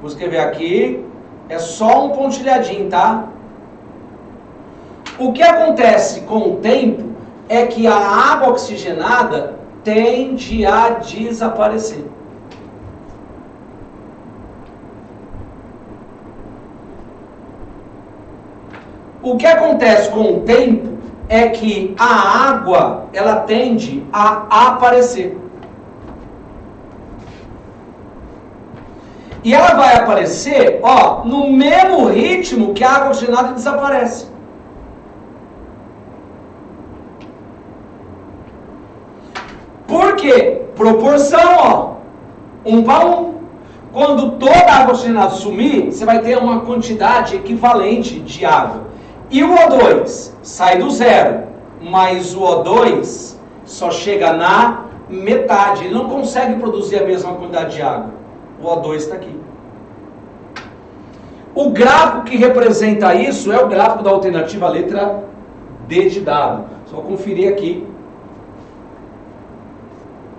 Vou escrever aqui, é só um pontilhadinho, tá? O que acontece com o tempo é que a água oxigenada tende a desaparecer. O que acontece com o tempo é que a água, ela tende a aparecer. E ela vai aparecer, ó, no mesmo ritmo que a água oxigenada desaparece. Por quê? Proporção, ó, 1 para 1. Quando toda a água oxigenada sumir, você vai ter uma quantidade equivalente de água. E o O2 sai do zero, mas o O2 só chega na metade. Ele não consegue produzir a mesma quantidade de água. O O2 está aqui. O gráfico que representa isso é o gráfico da alternativa letra D de dado. Só conferir aqui.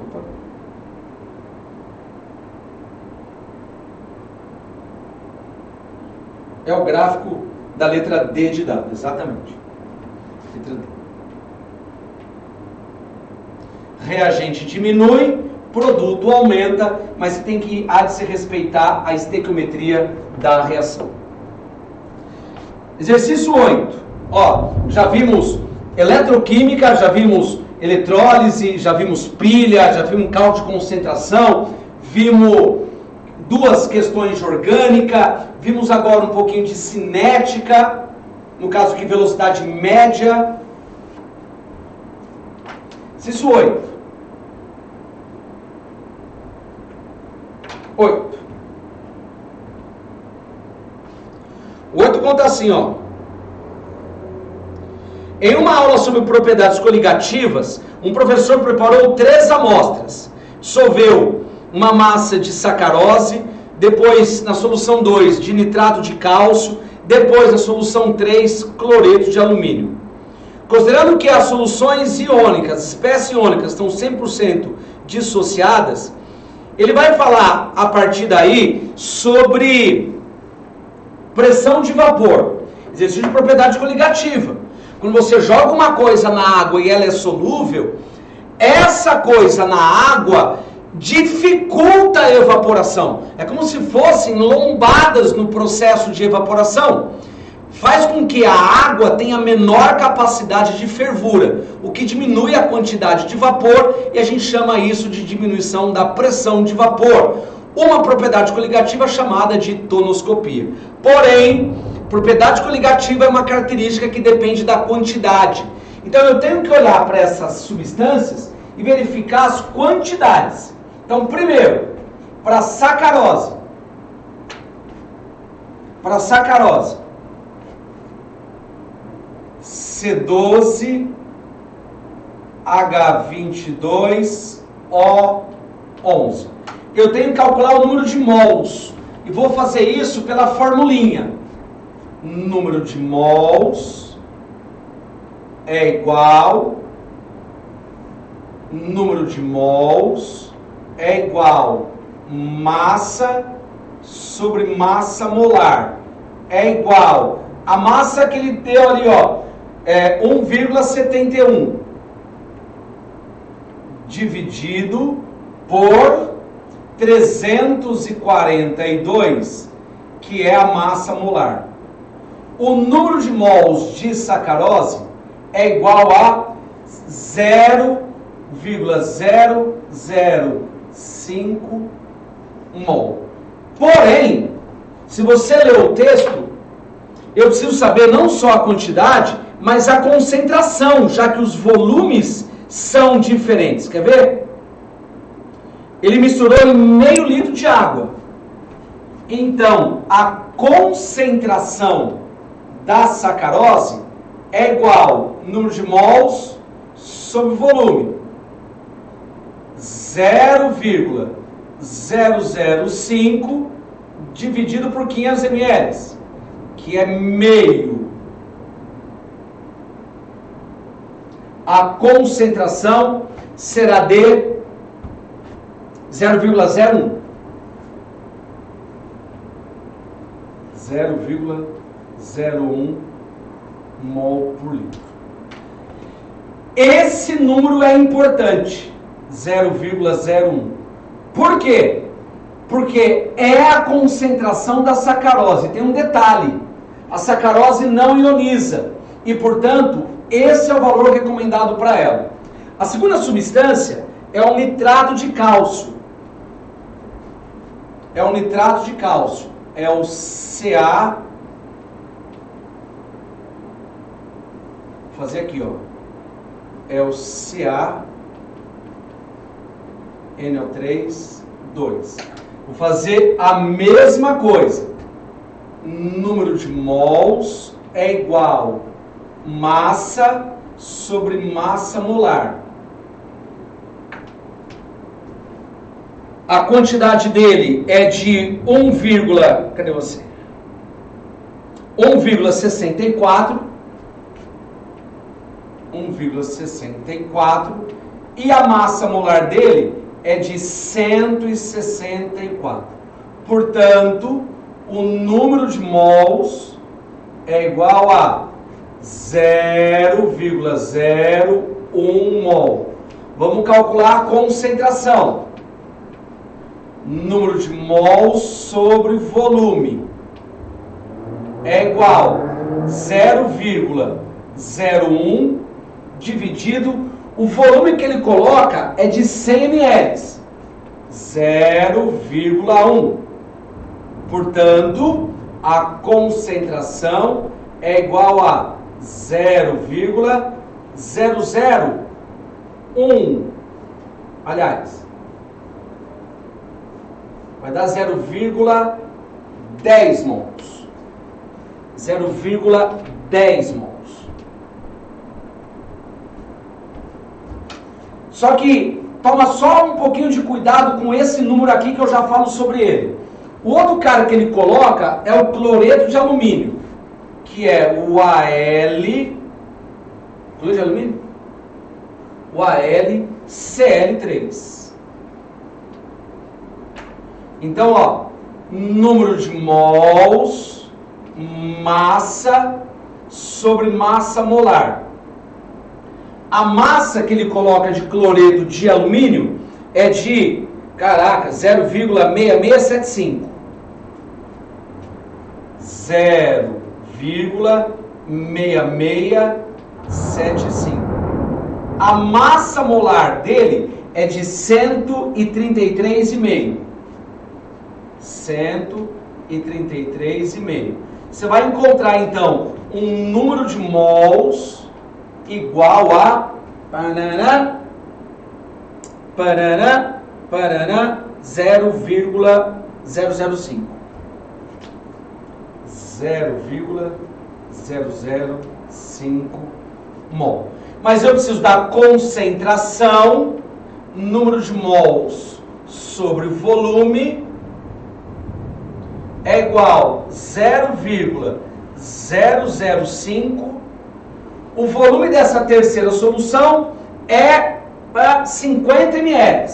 Opa. É o gráfico da letra D de dado, exatamente. Letra D. Reagente diminui, produto aumenta, mas tem que há de se respeitar a estequiometria da reação. Exercício 8. Ó, já vimos eletroquímica, já vimos eletrólise, já vimos pilha, já vimos cálculo de concentração, vimos 2 questões de orgânica, vimos agora um pouquinho de cinética, no caso aqui velocidade média. Exercício 8. 8. O 8 conta assim, ó. Em uma aula sobre propriedades coligativas, um professor preparou 3 amostras. Dissolveu uma massa de sacarose, depois na solução 2 de nitrato de cálcio, depois na solução 3 cloreto de alumínio. Considerando que as soluções iônicas, as espécies iônicas estão 100% dissociadas, ele vai falar a partir daí sobre pressão de vapor, exercício de propriedade coligativa. Quando você joga uma coisa na água e ela é solúvel, essa coisa na água dificulta a evaporação. É como se fossem lombadas no processo de evaporação. Faz com que a água tenha menor capacidade de fervura, o que diminui a quantidade de vapor e a gente chama isso de diminuição da pressão de vapor. uma propriedade coligativa chamada de tonoscopia. Porém, propriedade coligativa é uma característica que depende da quantidade. Então eu tenho que olhar para essas substâncias e verificar as quantidades. Então, primeiro, para sacarose. Para sacarose, C12H22O11. Eu tenho que calcular o número de mols. E vou fazer isso pela formulinha. Número de mols é igual... Número de mols é igual massa sobre massa molar. É igual a massa que ele deu ali, ó, 1,71 dividido por 342, que é a massa molar. O número de mols de sacarose é igual a 0,005 mol. Porém, se você ler o texto, eu preciso saber não só a quantidade, mas a concentração, já que os volumes são diferentes. Quer ver? Ele misturou meio litro de água. Então, a concentração da sacarose é igual número de mols sobre volume. 0,005 dividido por 500 ml, que é meio. A concentração será de 0,01. 0,01 mol por litro. Esse número é importante, 0,01. Por quê? Porque é a concentração da sacarose. Tem um detalhe: a sacarose não ioniza e, portanto, esse é o valor recomendado para ela. A segunda substância é o nitrato de cálcio. É o nitrato de cálcio. É o Ca. Vou fazer aqui, ó. É o CaNO3, 2. Vou fazer a mesma coisa. Número de mols é igual massa sobre massa molar. A quantidade dele é de 1,64 e a massa molar dele é de 164. Portanto, o número de mols é igual a 0,01 mol. Vamos calcular a concentração. Número de mols sobre volume é igual a 0,01 dividido, o volume que ele coloca é de 100 ml, 0,1. Portanto, a concentração é igual a 0,001. Aliás, vai dar 0,10 mols. 0,10 mols. Só que toma só um pouquinho de cuidado com esse número aqui que eu já falo sobre ele. O outro cara que ele coloca é o cloreto de alumínio, que é o Al... Cloreto de alumínio? O AlCl3. Então, ó, número de mols, massa sobre massa molar. A massa que ele coloca de cloreto de alumínio é de, 0,6675. 0,6675. A massa molar dele é de 133,5. 133,5. Você vai encontrar, então, um número de mols igual a 0,005. 0,005 mol. Mas eu preciso da concentração, número de mols sobre o volume, é igual a 0,005. O volume dessa terceira solução é 50 ml.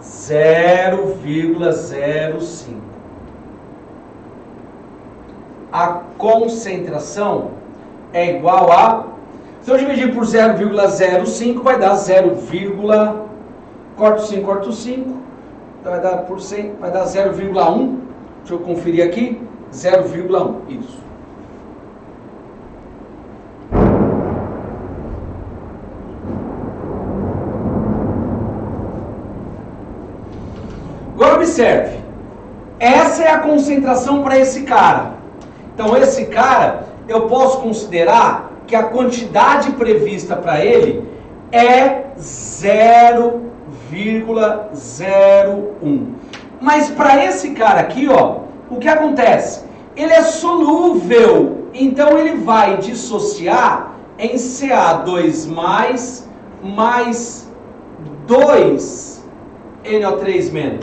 0,05. A concentração é igual a... Se eu dividir por 0,05, vai dar 0, corto 5, então vai dar por 100, vai dar 0,1. Deixa eu conferir aqui, 0,1, isso. Agora observe, essa é a concentração para esse cara. Então esse cara, eu posso considerar que a quantidade prevista para ele é 0,01. Mas para esse cara aqui, ó, o que acontece? Ele é solúvel, então ele vai dissociar em Ca2+, mais 2NO3-.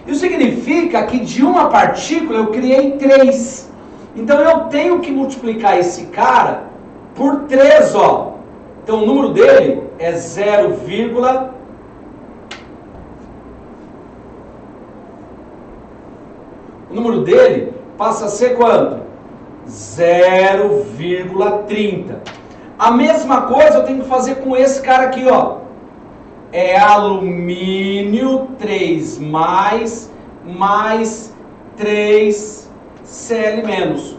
Isso significa que de uma partícula eu criei 3. Então eu tenho que multiplicar esse cara por 3, ó. Então o número dele é 0, o número dele passa a ser quanto? 0,30. A mesma coisa eu tenho que fazer com esse cara aqui, ó. É alumínio 3+, mais 3Cl-.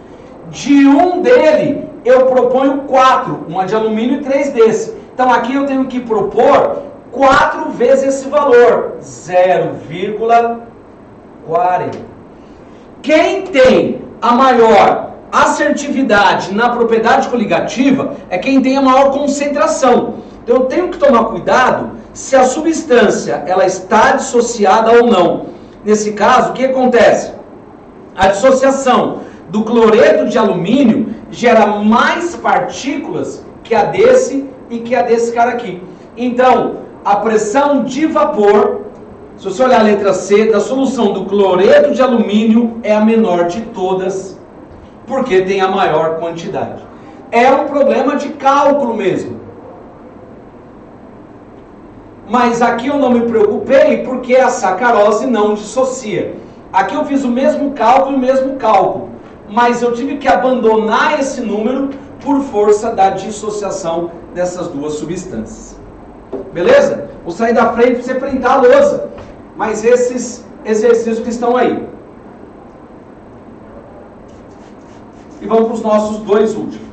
De um dele eu proponho 4, uma de alumínio e 3 desse. Então aqui eu tenho que propor 4 vezes esse valor, 0,40. Quem tem a maior assertividade na propriedade coligativa é quem tem a maior concentração. Então eu tenho que tomar cuidado se a substância ela está dissociada ou não. Nesse caso, o que acontece? A dissociação do cloreto de alumínio gera mais partículas que a desse e que a desse cara aqui. Então, a pressão de vapor, se você olhar a letra C, da solução do cloreto de alumínio é a menor de todas, porque tem a maior quantidade. É um problema de cálculo mesmo. Mas aqui eu não me preocupei porque a sacarose não dissocia. Aqui eu fiz o mesmo cálculo, mas eu tive que abandonar esse número por força da dissociação dessas duas substâncias. Beleza? Vou sair da frente para você printar a lousa, mas esses exercícios que estão aí. E vamos para os nossos dois últimos.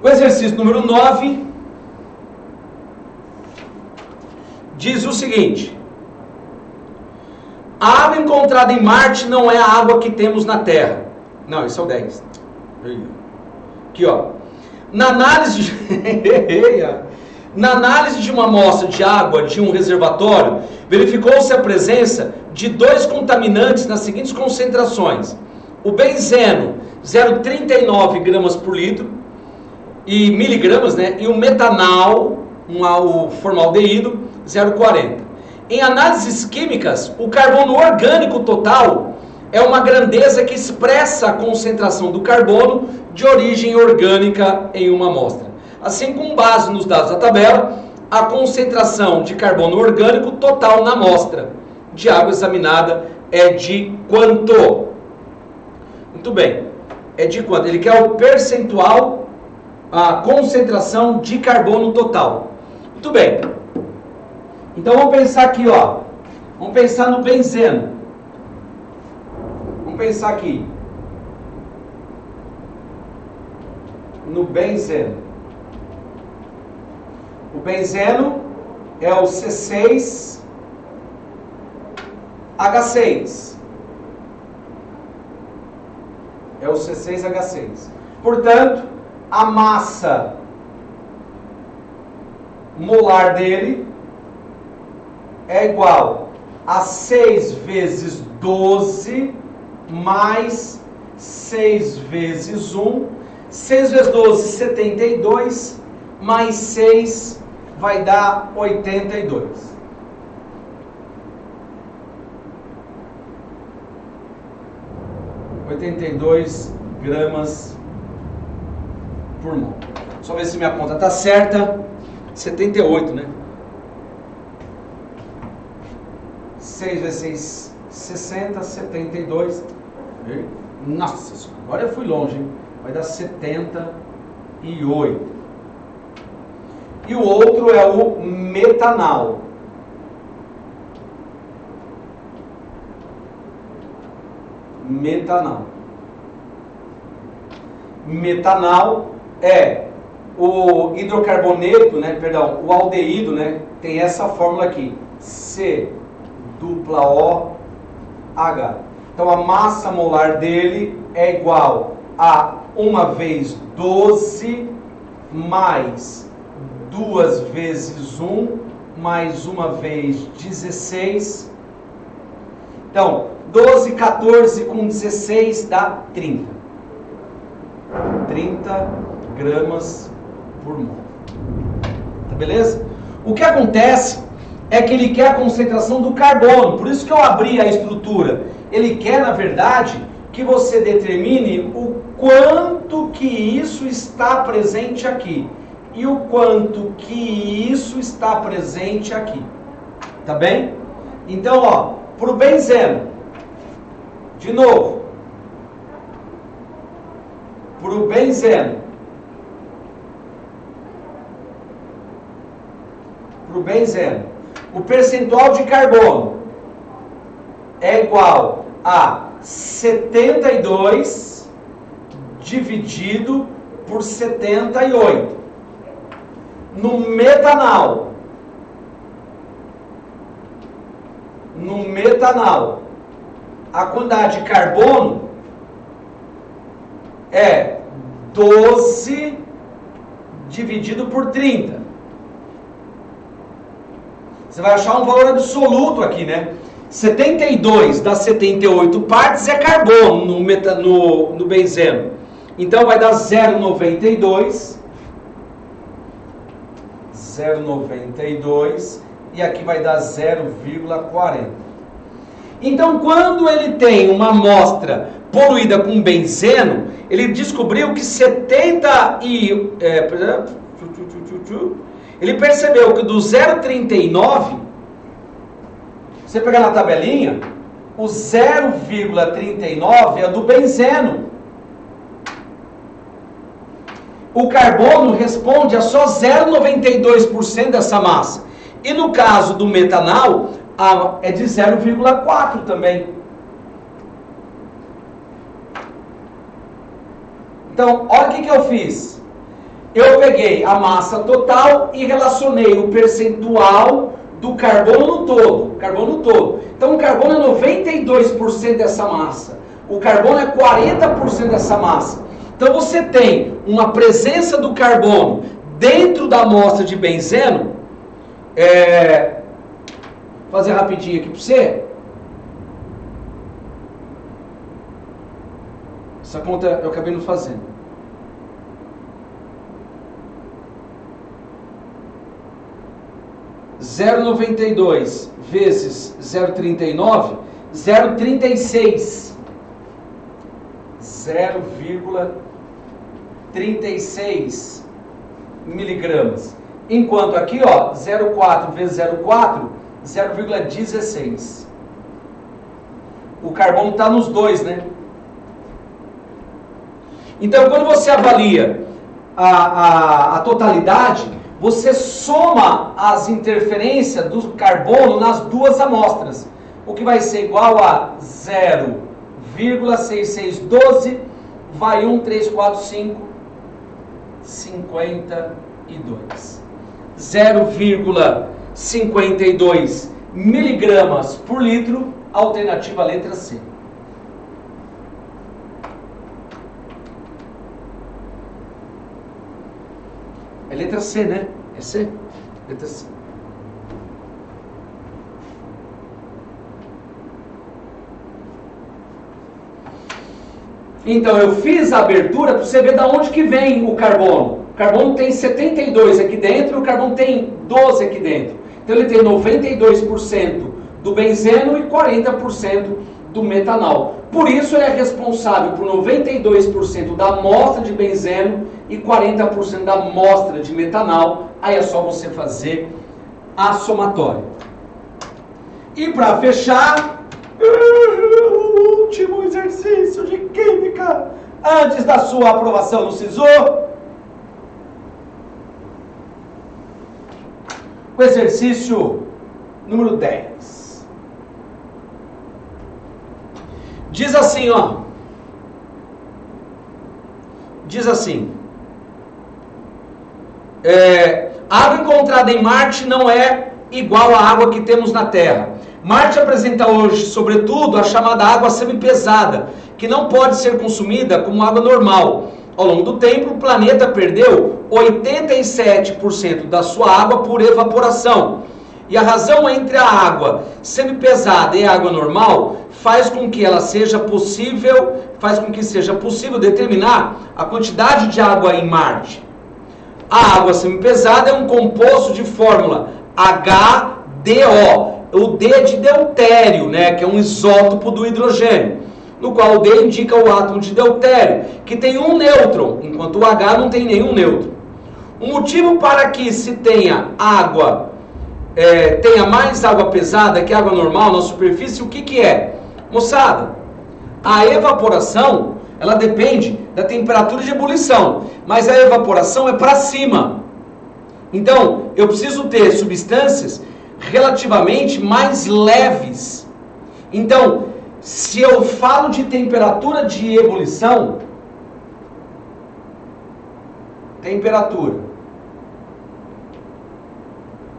O exercício número 9 diz o seguinte: a água encontrada em Marte não é a água que temos na Terra. Não, isso é o 10. Aqui, ó. Na análise de uma amostra de água de um reservatório, verificou-se a presença de 2 contaminantes nas seguintes concentrações: o benzeno, 0,39 gramas por litro, e miligramas, né? E o metanal, o formaldeído 0,40. Em análises químicas, o carbono orgânico total é uma grandeza que expressa a concentração do carbono de origem orgânica em uma amostra. Assim, com base nos dados da tabela, a concentração de carbono orgânico total na amostra de água examinada é de quanto? Muito bem, é de quanto? Ele quer o percentual, a concentração de carbono total. Muito bem, então vamos pensar aqui, ó. Vamos pensar no benzeno. Vamos pensar aqui no benzeno. O benzeno é o C6H6. É o C6H6. Portanto, a massa molar dele é igual a 6 vezes 12 mais 6 vezes 1. 6 vezes 12, 72, mais 6 vai dar 82. gramas por mol. Só ver se minha conta está certa. 78, né? 6 vezes 6, 60, 72. Nossa senhora, agora eu fui longe, hein? Vai dar 78. E o outro é o metanal. Metanal é o hidrocarboneto, né? Perdão, o aldeído, né? Tem essa fórmula aqui, C≡OH. Então a massa molar dele é igual a 1 vezes 12 mais 2 vezes 1 mais 1 vez 16. Então, 12, 14 com 16 dá 30. 30 gramas por mol. Tá beleza? O que acontece é que ele quer a concentração do carbono. Por isso que eu abri a estrutura. Ele quer, na verdade, que você determine o quanto que isso está presente aqui. E o quanto que isso está presente aqui. Tá bem? Então, ó, para o benzeno, de novo, para o benzeno, o percentual de carbono é igual a 72 dividido por 78. No metanal, a quantidade de carbono é 12 dividido por 30. Você vai achar um valor absoluto aqui, né? 72 das 78 partes é carbono no benzeno. Então vai dar 0,92. 0,92 e aqui vai dar 0,40. Então, quando ele tem uma amostra poluída com benzeno, ele descobriu que ele percebeu que do 0,39, você pegar na tabelinha, o 0,39 é do benzeno. O carbono responde a só 0,92% dessa massa. E no caso do metanal, é de 0,4 também. Então, olha o que eu fiz. Eu peguei a massa total e relacionei o percentual do carbono no todo. Então, o carbono é 92% dessa massa. O carbono é 40% dessa massa. Então, você tem uma presença do carbono dentro da amostra de benzeno. Vou fazer rapidinho aqui para você. Essa conta eu acabei não fazendo. 0,92 vezes 0,39, 0,36. 0,36 miligramas. Enquanto aqui, ó, 0,4 vezes 0,4, 0,16. O carbono está nos dois, né? Então, quando você avalia a totalidade, você soma as interferências do carbono nas duas amostras, o que vai ser igual a 0,6612 vai 1, 3, 4, 5, 52. 0,52 miligramas por litro, alternativa letra C. É letra C, né? É C? Letra C. Então, eu fiz a abertura para você ver de onde que vem o carbono. O carbono tem 72 aqui dentro e o carbono tem 12 aqui dentro. Então, ele tem 92% do benzeno e 40% do metanol. Por isso, ele é responsável por 92% da amostra de benzeno e 40% da amostra de metanol. Aí é só você fazer a somatória. E para fechar, o último exercício de química antes da sua aprovação no SISU, o exercício número 10. Diz assim, ó. Diz assim. A água encontrada em Marte não é igual à água que temos na Terra. Marte apresenta hoje, sobretudo, a chamada água semipesada, que não pode ser consumida como água normal. Ao longo do tempo, o planeta perdeu 87% da sua água por evaporação. E a razão entre a água semipesada e a água normal faz com que seja possível determinar a quantidade de água em Marte. A água semipesada é um composto de fórmula HDO, o D de deutério, né, que é um isótopo do hidrogênio, no qual o D indica o átomo de deutério, que tem um nêutron, enquanto o H não tem nenhum nêutron. O motivo para que se tenha tenha mais água pesada que água normal na superfície, o que é? Moçada, a evaporação, ela depende da temperatura de ebulição, mas a evaporação é para cima. Então, eu preciso ter substâncias relativamente mais leves. Então, se eu falo de temperatura de ebulição,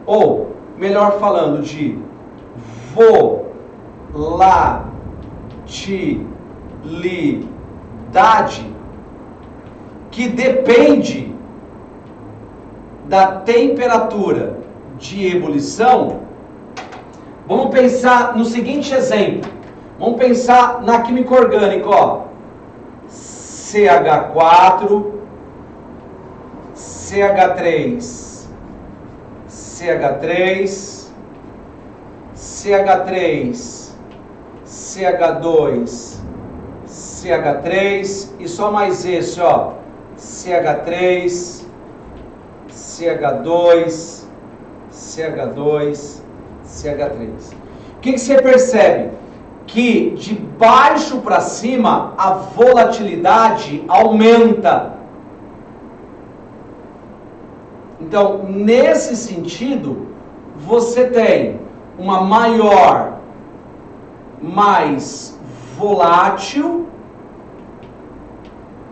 ou, melhor falando, de volatilidade, que depende da temperatura de ebulição, vamos pensar no seguinte exemplo. Vamos pensar na química orgânica, ó. CH4, CH3, CH3, CH3, CH2, CH3 e só mais esse, ó. CH3, CH2, CH2, CH3. O que você percebe? Que de baixo para cima a volatilidade aumenta. Então, nesse sentido, você tem uma mais volátil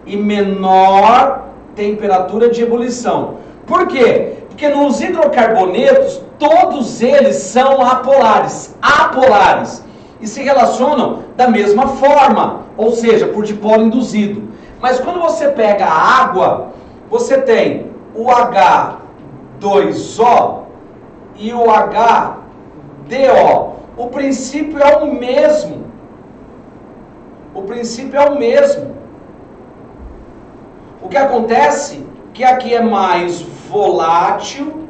e menor temperatura de ebulição. Por quê? Porque nos hidrocarbonetos, todos eles são apolares. E se relacionam da mesma forma, ou seja, por dipolo induzido. Mas quando você pega a água, você tem o H2O e o HDO. O princípio é o mesmo. O que acontece é que aqui é mais volátil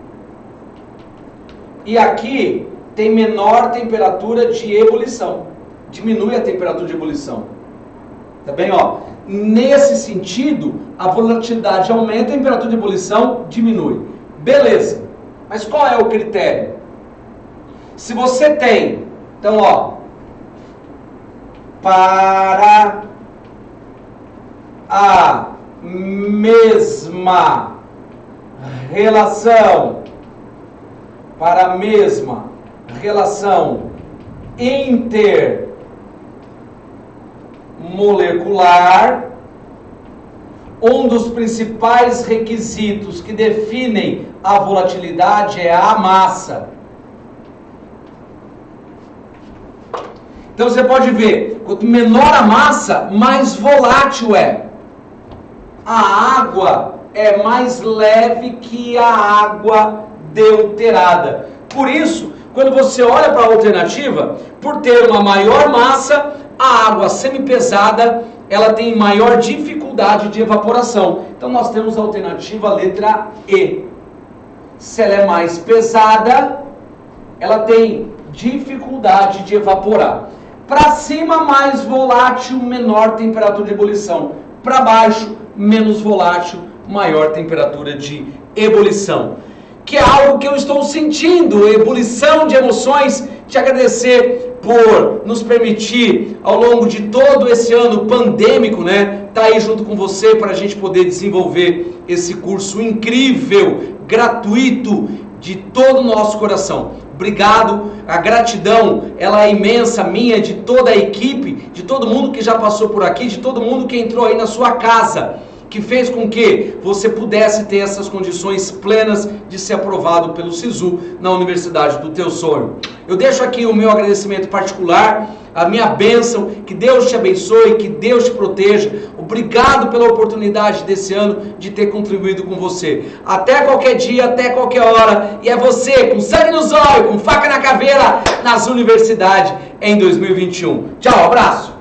e aqui tem menor temperatura de ebulição. Diminui a temperatura de ebulição. Tá bem, ó? Nesse sentido, a volatilidade aumenta, a temperatura de ebulição diminui. Beleza. Mas qual é o critério? Se você tem, então, ó, para a mesma relação, intermolecular, um dos principais requisitos que definem a volatilidade é a massa. Então você pode ver, quanto menor a massa, mais volátil é. A água é mais leve que a água deuterada. Por isso, quando você olha para a alternativa, por ter uma maior massa, a água semipesada, ela tem maior dificuldade de evaporação. Então nós temos a alternativa letra E. Se ela é mais pesada, ela tem dificuldade de evaporar. Para cima, mais volátil, menor temperatura de ebulição. Para baixo, menos volátil, maior temperatura de ebulição. Que é algo que eu estou sentindo, ebulição de emoções. Te agradecer por nos permitir, ao longo de todo esse ano pandêmico, né, tá aí junto com você para a gente poder desenvolver esse curso incrível, gratuito, de todo o nosso coração. Obrigado, a gratidão, ela é imensa, minha, de toda a equipe, de todo mundo que já passou por aqui, de todo mundo que entrou aí na sua casa, que fez com que você pudesse ter essas condições plenas de ser aprovado pelo SISU na Universidade do Teu Sonho. Eu deixo aqui o meu agradecimento particular, a minha bênção, que Deus te abençoe, que Deus te proteja. Obrigado pela oportunidade desse ano de ter contribuído com você. Até qualquer dia, até qualquer hora. E é você, com sangue nos olhos, com faca na caveira, nas universidades em 2021. Tchau, abraço!